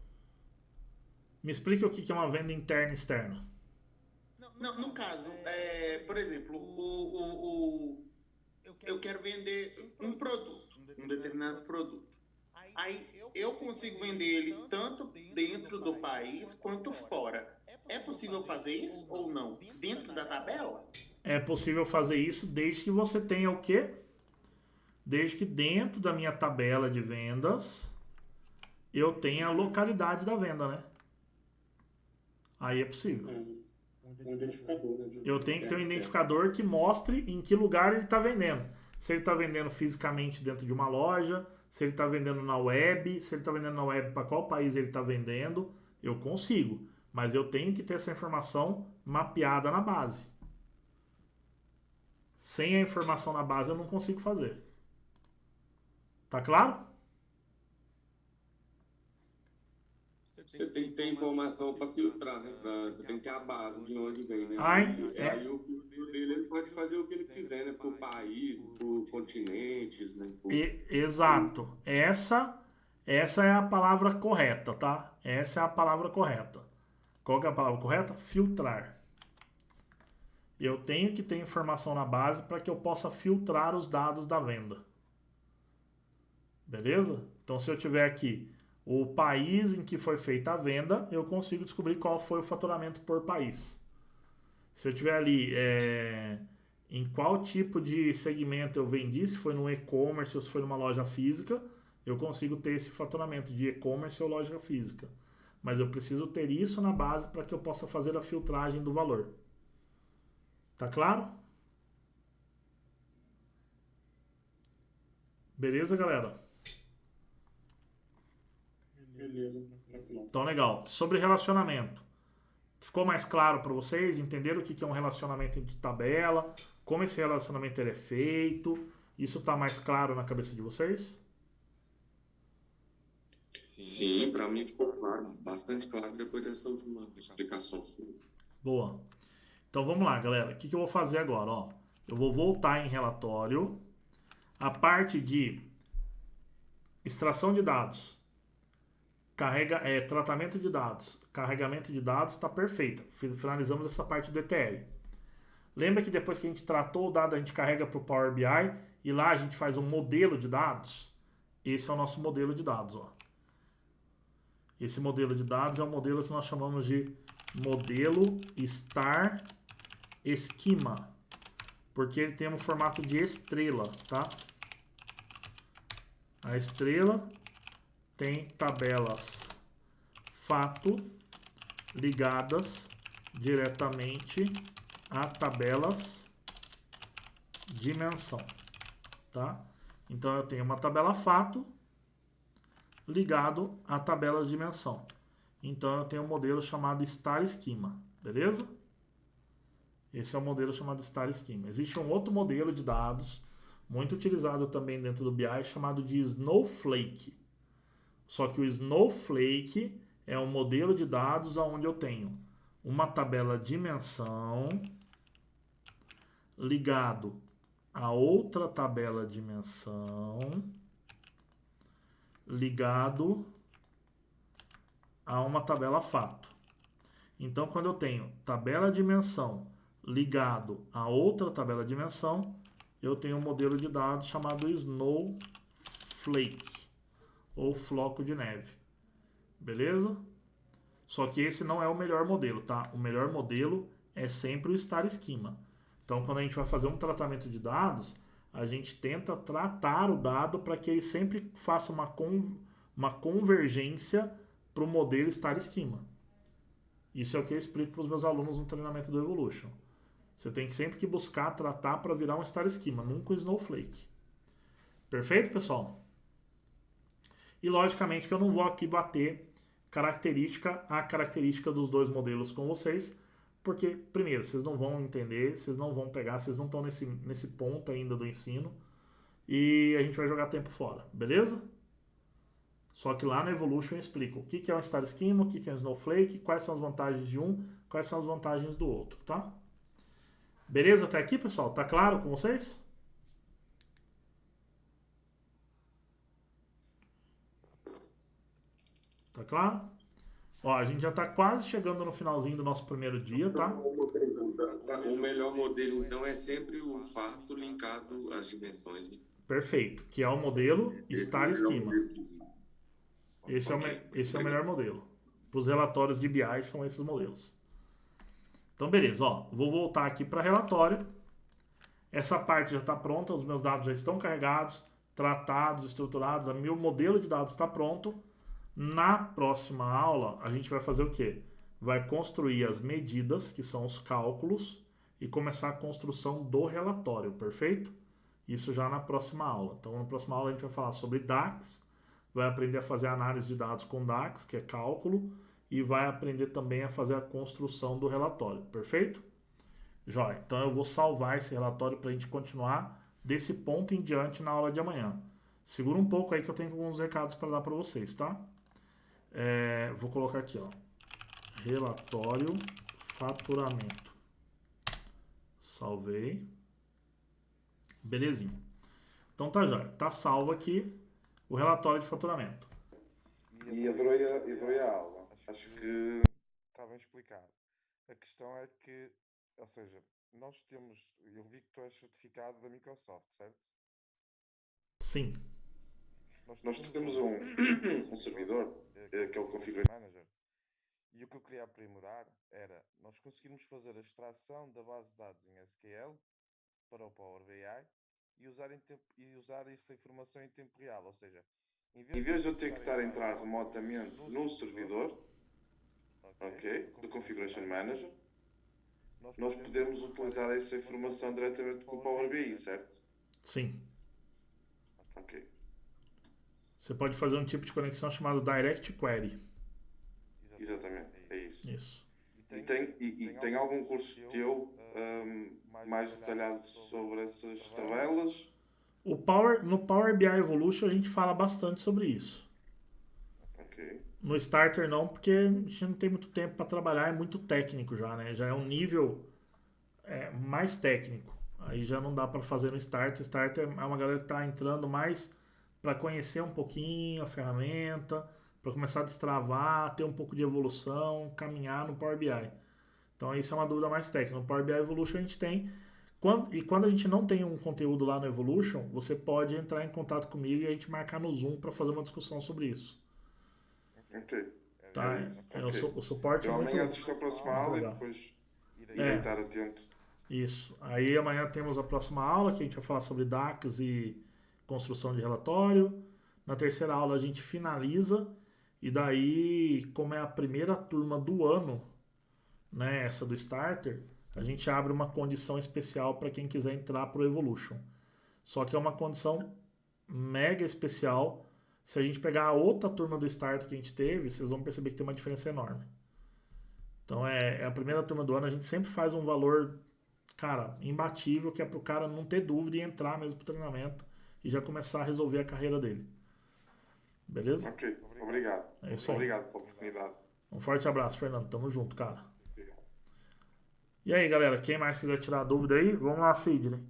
Me explica o que é uma venda interna e externa. Não, no caso, por exemplo, eu quero vender um produto, um determinado produto. Aí eu consigo vender ele tanto dentro do país quanto fora. É possível fazer isso ou não? Dentro da tabela? é possível fazer isso desde que você tenha o quê? Desde que dentro da minha tabela de vendas eu tenha a localidade da venda, né? Aí é possível. Um identificador, né? Eu tenho que ter um identificador que mostre em que lugar ele está vendendo. Se ele está vendendo fisicamente dentro de uma loja, se ele está vendendo na web, se ele está vendendo na web para qual país ele está vendendo, eu consigo. Mas eu tenho que ter essa informação mapeada na base. Sem a informação na base eu não consigo fazer. Tá claro? Você tem que ter informação para filtrar, né? Você tem que ter a base de onde vem, né? Aí o filtro dele ele pode fazer o que ele quiser, né? Por país, por continentes, né? Exato. Essa é a palavra correta, tá? Essa é a palavra correta. Qual que é a palavra correta? Filtrar. Eu tenho que ter informação na base para que eu possa filtrar os dados da venda. Beleza? Então, se eu tiver aqui o país em que foi feita a venda, eu consigo descobrir qual foi o faturamento por país. Se eu tiver ali em qual tipo de segmento eu vendi, se foi no e-commerce ou se foi numa loja física, eu consigo ter esse faturamento de e-commerce ou loja física. Mas eu preciso ter isso na base para que eu possa fazer a filtragem do valor. Tá claro? Beleza, galera? Beleza, tranquilo. Então, legal. Sobre relacionamento. Ficou mais claro para vocês? Entenderam o que é um relacionamento de tabela? Como esse relacionamento ele é feito? Isso está mais claro na cabeça de vocês? Sim, para mim ficou claro, bastante claro depois dessa última explicação sua. Boa. Então vamos lá, galera. O que eu vou fazer agora? Ó, eu vou voltar em relatório. A parte de extração de dados, tratamento de dados, carregamento de dados está perfeita. Finalizamos essa parte do ETL. Lembra que depois que a gente tratou o dado, a gente carrega para o Power BI e lá a gente faz um modelo de dados? Esse é o nosso modelo de dados. Ó. Esse modelo de dados é o modelo que nós chamamos de modelo Star Schema, porque ele tem um formato de estrela, tá? A estrela tem tabelas fato ligadas diretamente a tabelas dimensão, tá? Então eu tenho uma tabela fato ligado a tabelas de dimensão. Então eu tenho um modelo chamado Star Schema, beleza? Esse é o modelo chamado Star Schema. Existe um outro modelo de dados muito utilizado também dentro do BI chamado de Snowflake. Só que o Snowflake é um modelo de dados onde eu tenho uma tabela dimensão ligado a outra tabela dimensão ligado a uma tabela fato. Então, quando eu tenho tabela dimensão ligado a outra tabela dimensão, eu tenho um modelo de dados chamado Snowflake, ou floco de neve. Beleza? Só que esse não é o melhor modelo, tá? O melhor modelo é sempre o Star Schema. Então, quando a gente vai fazer um tratamento de dados, a gente tenta tratar o dado para que ele sempre faça uma convergência para o modelo Star Schema. Isso é o que eu explico para os meus alunos no treinamento do Evolution. Você tem que sempre que buscar tratar para virar um Star Schema, nunca um Snowflake. Perfeito, pessoal? E logicamente que eu não vou aqui bater a característica dos dois modelos com vocês, porque, primeiro, vocês não vão entender, vocês não vão pegar, vocês não estão nesse ponto ainda do ensino, e a gente vai jogar tempo fora, beleza? Só que lá no Evolution eu explico o que é um Star Schema, o que é um Snowflake, quais são as vantagens de um, quais são as vantagens do outro, tá? Beleza até aqui, pessoal? Tá claro com vocês? Tá claro? Ó, a gente já tá quase chegando no finalzinho do nosso primeiro dia, tá? O melhor modelo, então, é sempre o fato linkado às dimensões. Perfeito, que é o modelo Star Schema. Esse é o melhor modelo. Para os relatórios de BI são esses modelos. Então, beleza, ó, vou voltar aqui para relatório. Essa parte já está pronta, os meus dados já estão carregados, tratados, estruturados, o meu modelo de dados está pronto. Na próxima aula, a gente vai fazer o quê? Vai construir as medidas, que são os cálculos, e começar a construção do relatório, perfeito? Isso já na próxima aula. Então, na próxima aula a gente vai falar sobre DAX, vai aprender a fazer análise de dados com DAX, que é cálculo, e vai aprender também a fazer a construção do relatório, perfeito? Jóia, então eu vou salvar esse relatório para a gente continuar desse ponto em diante na aula de amanhã. Segura um pouco aí que eu tenho alguns recados para dar para vocês, tá? Vou colocar aqui, ó, relatório faturamento. Salvei. Belezinha. Então tá jóia, tá salvo aqui o relatório de faturamento. E adorei a aula. Acho que está bem explicado. A questão é que, ou seja, nós temos, eu vi que tu és certificado da Microsoft, certo? Sim. Nós temos um servidor, que é o Configuration Manager, e o que eu queria aprimorar era nós conseguirmos fazer a extração da base de dados em SQL para o Power BI e usar essa informação em tempo real, ou seja, em vez de eu ter que estar a entrar remotamente no servidor, ok, do Configuration Manager, nós podemos utilizar essa informação diretamente com o Power BI, certo? Sim. Ok. Você pode fazer um tipo de conexão chamado Direct Query. Exatamente, é isso. Isso. E tem algum curso teu mais detalhado sobre essas tabelas? No Power BI Evolution a gente fala bastante sobre isso. Ok. No Starter não, porque a gente não tem muito tempo para trabalhar, é muito técnico já, né? Já é um nível mais técnico. Aí já não dá para fazer no Starter. Starter é uma galera que está entrando mais para conhecer um pouquinho a ferramenta, para começar a destravar, ter um pouco de evolução, caminhar no Power BI. Então isso é uma dúvida mais técnica. No Power BI Evolution a gente tem. Quando a gente não tem um conteúdo lá no Evolution, você pode entrar em contato comigo e a gente marcar no Zoom para fazer uma discussão sobre isso. Ok. Tá? O suporte eu é muito... amanhã assisto a próxima aula e depois irei estar atento. Isso. Aí amanhã temos a próxima aula, que a gente vai falar sobre DAX e construção de relatório. Na terceira aula a gente finaliza. E daí, como é a primeira turma do ano, né, essa do Starter, a gente abre uma condição especial para quem quiser entrar para o Evolution. Só que é uma condição mega especial. Se a gente pegar a outra turma do Starter que a gente teve, vocês vão perceber que tem uma diferença enorme. Então é a primeira turma do ano, a gente sempre faz um valor, cara, imbatível, que é para o cara não ter dúvida e entrar mesmo para o treinamento e já começar a resolver a carreira dele. Beleza? Ok, obrigado. É isso aí. Obrigado pela oportunidade. Um forte abraço, Fernando. Tamo junto, cara. E aí, galera, quem mais quiser tirar dúvida aí, vamos lá, Sidney.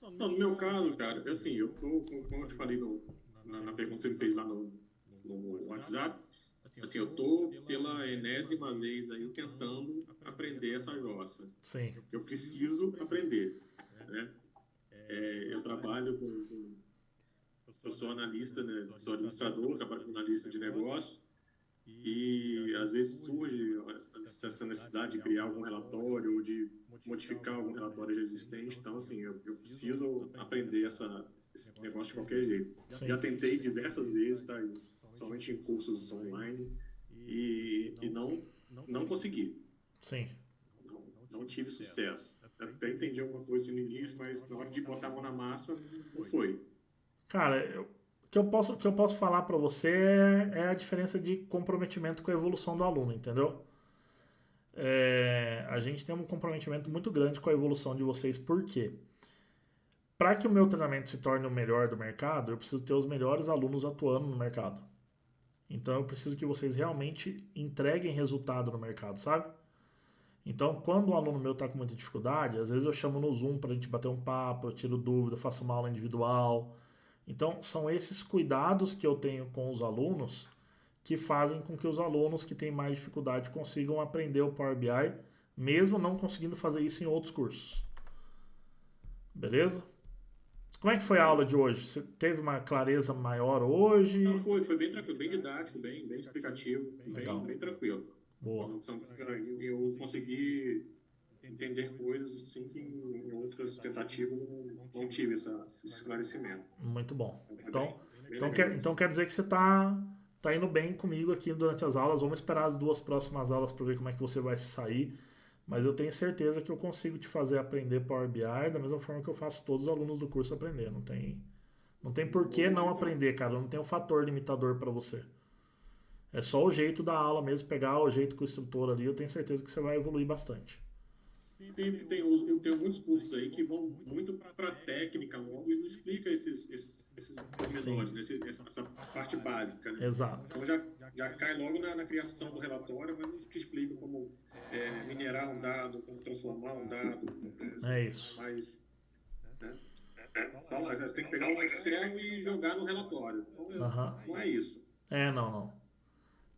Não, no meu caso, cara, assim, eu tô, como eu te falei na pergunta que você me fez lá no WhatsApp, assim, eu tô pela enésima vez aí tentando aprender essa jossa. Sim. Eu preciso aprender, né? Eu trabalho eu sou analista, né? Sou administrador, trabalho como analista de negócio e às vezes surge essa necessidade de criar algum relatório ou de modificar algum relatório já existente. Então, assim, eu preciso aprender esse negócio de qualquer jeito. Sim. Já tentei diversas vezes, tá? Somente em cursos online e não consegui. Sim. Não tive sucesso. Até entendi alguma coisa no início, mas na hora de botar a mão na massa, não foi. Cara, o que eu posso falar para você é a diferença de comprometimento com a evolução do aluno, entendeu? A gente tem um comprometimento muito grande com a evolução de vocês, por quê? Para que o meu treinamento se torne o melhor do mercado, eu preciso ter os melhores alunos atuando no mercado. Então eu preciso que vocês realmente entreguem resultado no mercado, sabe? Então, quando um aluno meu está com muita dificuldade, às vezes eu chamo no Zoom para a gente bater um papo, eu tiro dúvida, faço uma aula individual. Então, são esses cuidados que eu tenho com os alunos que fazem com que os alunos que têm mais dificuldade consigam aprender o Power BI, mesmo não conseguindo fazer isso em outros cursos. Beleza? Como é que foi a aula de hoje? Você teve uma clareza maior hoje? Não, foi bem tranquilo, bem didático, bem explicativo, bem tranquilo. Boa. Eu consegui entender coisas assim que em outras tentativas não tive esse esclarecimento. Muito bom. Então quer dizer que você tá indo bem comigo aqui durante as aulas. Vamos esperar as 2 próximas aulas para ver como é que você vai se sair. Mas eu tenho certeza que eu consigo te fazer aprender Power BI da mesma forma que eu faço todos os alunos do curso aprender. Não tem por que não aprender, cara. Não tem um fator limitador para você. É só o jeito da aula mesmo, pegar o jeito com o instrutor ali. Eu tenho certeza que você vai evoluir bastante. Sim, eu tenho muitos cursos aí que vão muito para técnica logo e não explica esses pormenores, essa parte básica, né? Exato. Então já cai logo na criação do relatório, mas não te explica como minerar um dado, como transformar um dado. É isso. Mas, né? Então, você tem que pegar um Excel e jogar no relatório. Então, não é isso. Não.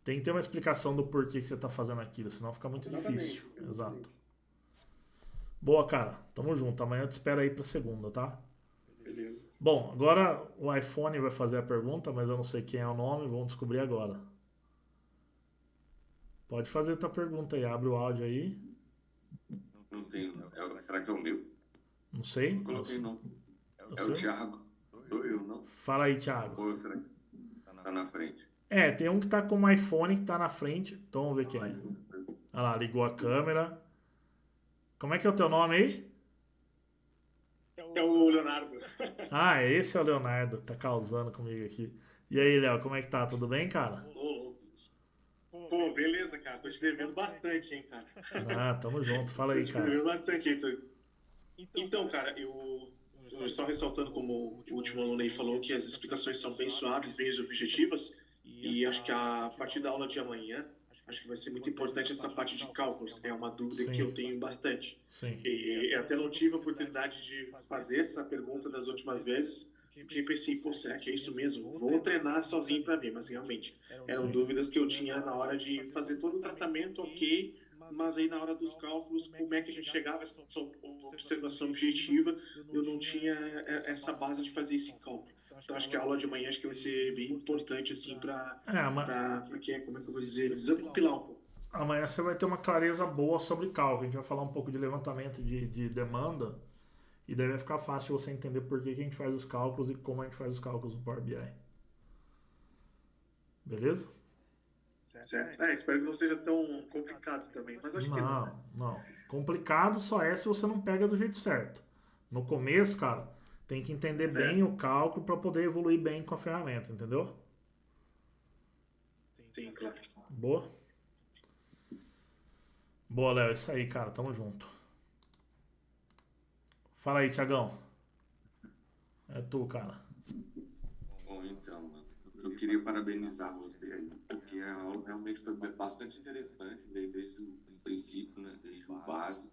Tem que ter uma explicação do porquê que você está fazendo aquilo, senão fica muito difícil. Exato. Boa, cara. Tamo junto. Amanhã eu te espero aí pra segunda, tá? Beleza. Bom, agora o iPhone vai fazer a pergunta, mas eu não sei quem é o nome, vamos descobrir agora. Pode fazer tua pergunta aí, abre o áudio aí. Não tenho. Será que é o meu? Não sei. Não coloquei, não. É o Thiago. Sou eu, não? Fala aí, Thiago. Ou será que tá na frente? Tem um que tá com o iPhone que tá na frente, então vamos ver quem é. Olha lá, ligou a câmera. Como é que é o teu nome aí? É o Leonardo. Esse é o Leonardo, tá causando comigo aqui. E aí, Léo, como é que tá? Tudo bem, cara? Pô, beleza, cara. Tô te devendo bastante, hein, cara. Tamo junto. Fala aí, cara. Tô te devendo bastante. Então, cara, eu só ressaltando como o último aluno aí falou, que as explicações são bem suaves, bem objetivas, e acho que a partir da aula de amanhã, acho que vai ser muito importante essa parte de cálculos, é uma dúvida que eu tenho bastante. Sim. E até não tive a oportunidade de fazer essa pergunta das últimas vezes, porque pensei, pô, será que é isso mesmo? Vou treinar sozinho para ver, mas realmente eram dúvidas que eu tinha na hora de fazer todo o tratamento, ok, mas aí na hora dos cálculos, como é que a gente chegava a essa observação objetiva, eu não tinha essa base de fazer esse cálculo. Então acho que a aula de manhã acho que vai ser bem importante assim para como é que eu vou dizer, desampilar um pouco. Amanhã você vai ter uma clareza boa sobre cálculo. A gente vai falar um pouco de levantamento de demanda e daí vai ficar fácil você entender por que a gente faz os cálculos e como a gente faz os cálculos no Power BI. Beleza? Certo. Espero que não seja tão complicado também, mas acho que não. Não. Complicado só é se você não pega do jeito certo. No começo, cara, tem que entender bem o cálculo para poder evoluir bem com a ferramenta, entendeu? Sim, claro. Boa, Léo. Isso aí, cara. Tamo junto. Fala aí, Thiagão. É tu, cara. Bom, então, mano, eu queria parabenizar você aí, porque a aula realmente foi bastante interessante, veio desde o princípio, né, desde o básico.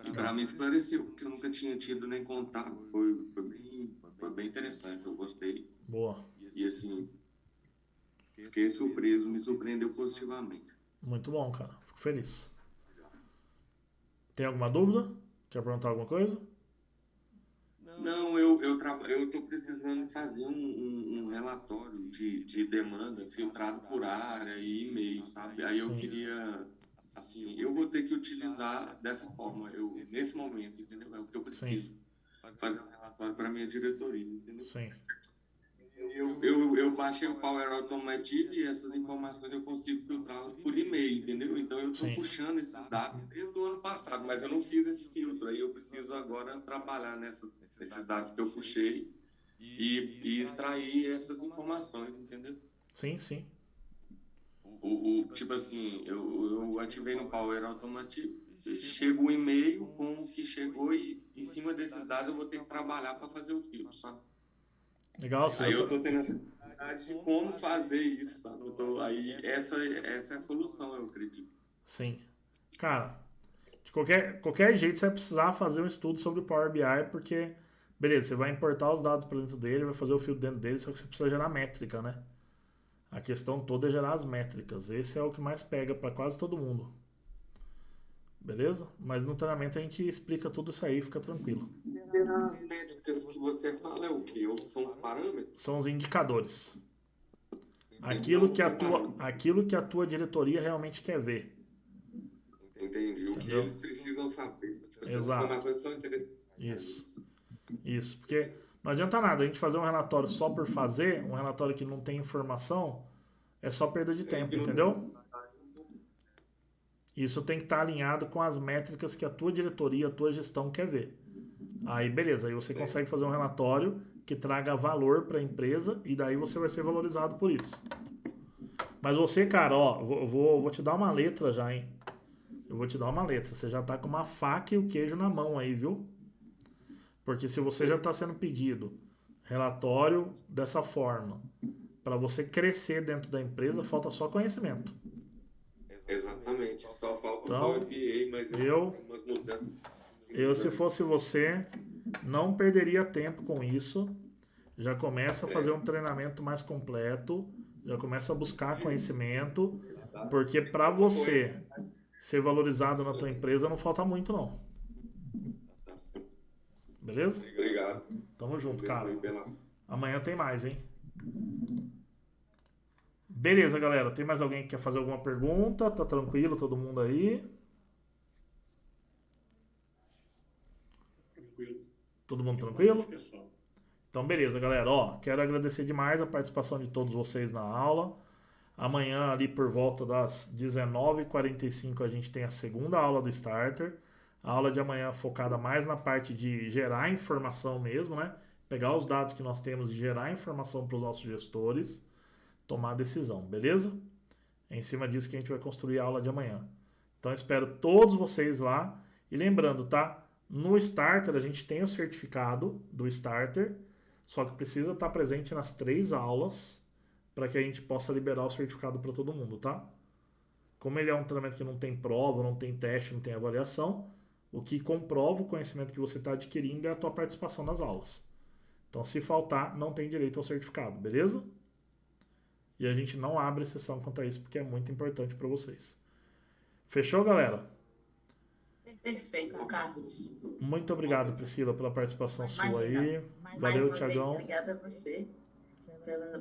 E para mim esclareceu, porque eu nunca tinha tido nem contato. Foi bem interessante, eu gostei. Boa. E assim, fiquei surpreso, me surpreendeu positivamente. Muito bom, cara. Fico feliz. Tem alguma dúvida? Quer perguntar alguma coisa? Não, eu tô precisando fazer um relatório de demanda filtrado por área e e-mail, sabe? Aí eu queria... Assim, eu vou ter que utilizar dessa forma, nesse momento, entendeu? É o que eu preciso. Fazer um relatório para minha diretoria, entendeu? Sim. Eu baixei o Power Automate e essas informações eu consigo filtrá-las por e-mail, entendeu? Então eu estou puxando esses dados desde o ano passado, mas eu não fiz esse filtro. Aí eu preciso agora trabalhar nesses dados que eu puxei e extrair essas informações, entendeu? Sim. Tipo assim, eu ativei no Power Automate, chega o e-mail com o que chegou e em cima desses dados eu vou ter que trabalhar para fazer o filtro, sabe? Legal, sim. Aí eu tô tendo essa dificuldade de como fazer isso, sabe? Aí essa é a solução, eu acredito. Sim. Cara, de qualquer jeito você vai precisar fazer um estudo sobre o Power BI, porque, beleza, você vai importar os dados para dentro dele, vai fazer o filtro dentro dele, só que você precisa gerar métrica, né? A questão toda é gerar as métricas. Esse é o que mais pega para quase todo mundo. Beleza? Mas no treinamento a gente explica tudo isso aí, fica tranquilo. As métricas que você fala é o quê? São os parâmetros? São os indicadores. Aquilo que aquilo que a tua diretoria realmente quer ver. Entendi. O que Entendeu? eles precisam saber. Exato. Informações são interessantes. Isso, porque não adianta nada a gente fazer um relatório só por fazer, um relatório que não tem informação, é só perda de tempo, entendeu? Isso tem que estar alinhado com as métricas que a tua diretoria, a tua gestão quer ver. Aí beleza, aí você consegue fazer um relatório que traga valor para a empresa e daí você vai ser valorizado por isso. Mas você, cara, ó, vou te dar uma letra já, hein? Eu vou te dar uma letra. Você já tá com uma faca e o queijo na mão aí, viu? Porque se você já está sendo pedido relatório dessa forma, para você crescer dentro da empresa, falta só conhecimento. Exatamente. Só falta Então, o MBA, mas umas mudanças. Eu, se fosse você, não perderia tempo com isso. Já começa a fazer um treinamento mais completo, já começa a buscar conhecimento, porque para você ser valorizado na tua empresa não falta muito, não. Beleza? Obrigado. Tamo junto, cara. Amanhã tem mais, hein? Beleza, galera. Tem mais alguém que quer fazer alguma pergunta? Tá tranquilo todo mundo aí? Todo mundo tranquilo? Então, beleza, galera. Ó, quero agradecer demais a participação de todos vocês na aula. Amanhã, ali por volta das 19h45, a gente tem a segunda aula do Starter. A aula de amanhã focada mais na parte de gerar informação mesmo, né? Pegar os dados que nós temos e gerar informação para os nossos gestores tomar decisão, beleza? É em cima disso que a gente vai construir a aula de amanhã. Então, espero todos vocês lá. E lembrando, tá? No Starter, a gente tem o certificado do Starter, só que precisa estar presente nas 3 aulas para que a gente possa liberar o certificado para todo mundo, tá? Como ele é um treinamento que não tem prova, não tem teste, não tem avaliação, o que comprova o conhecimento que você está adquirindo é a tua participação nas aulas. Então, se faltar, não tem direito ao certificado, beleza? E a gente não abre exceção quanto a isso, porque é muito importante para vocês. Fechou, galera? Perfeito, Carlos. Muito obrigado, Priscila, pela participação sua aí. Valeu, Thiagão. Obrigada a você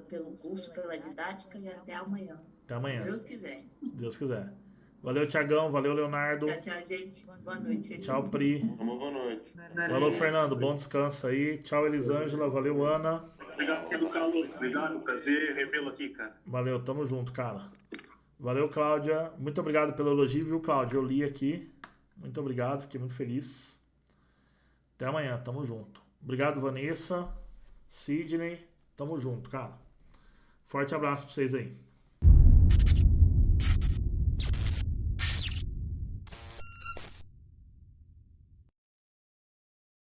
pelo curso, pela didática e até amanhã. Até amanhã. Se Deus quiser. Se Deus quiser. Valeu, Thiagão. Valeu, Leonardo. Tchau, gente. Boa noite. Tchau, Pri. Boa noite. Valeu, Fernando. Bom descanso aí. Tchau, Elisângela. Valeu, Ana. Obrigado pelo Carlos. Obrigado. Prazer revê-lo aqui, cara. Valeu, tamo junto, cara. Valeu, Cláudia. Muito obrigado pelo elogio, viu, Cláudia? Eu li aqui. Muito obrigado, fiquei muito feliz. Até amanhã, tamo junto. Obrigado, Vanessa, Sidney. Tamo junto, cara. Forte abraço pra vocês aí.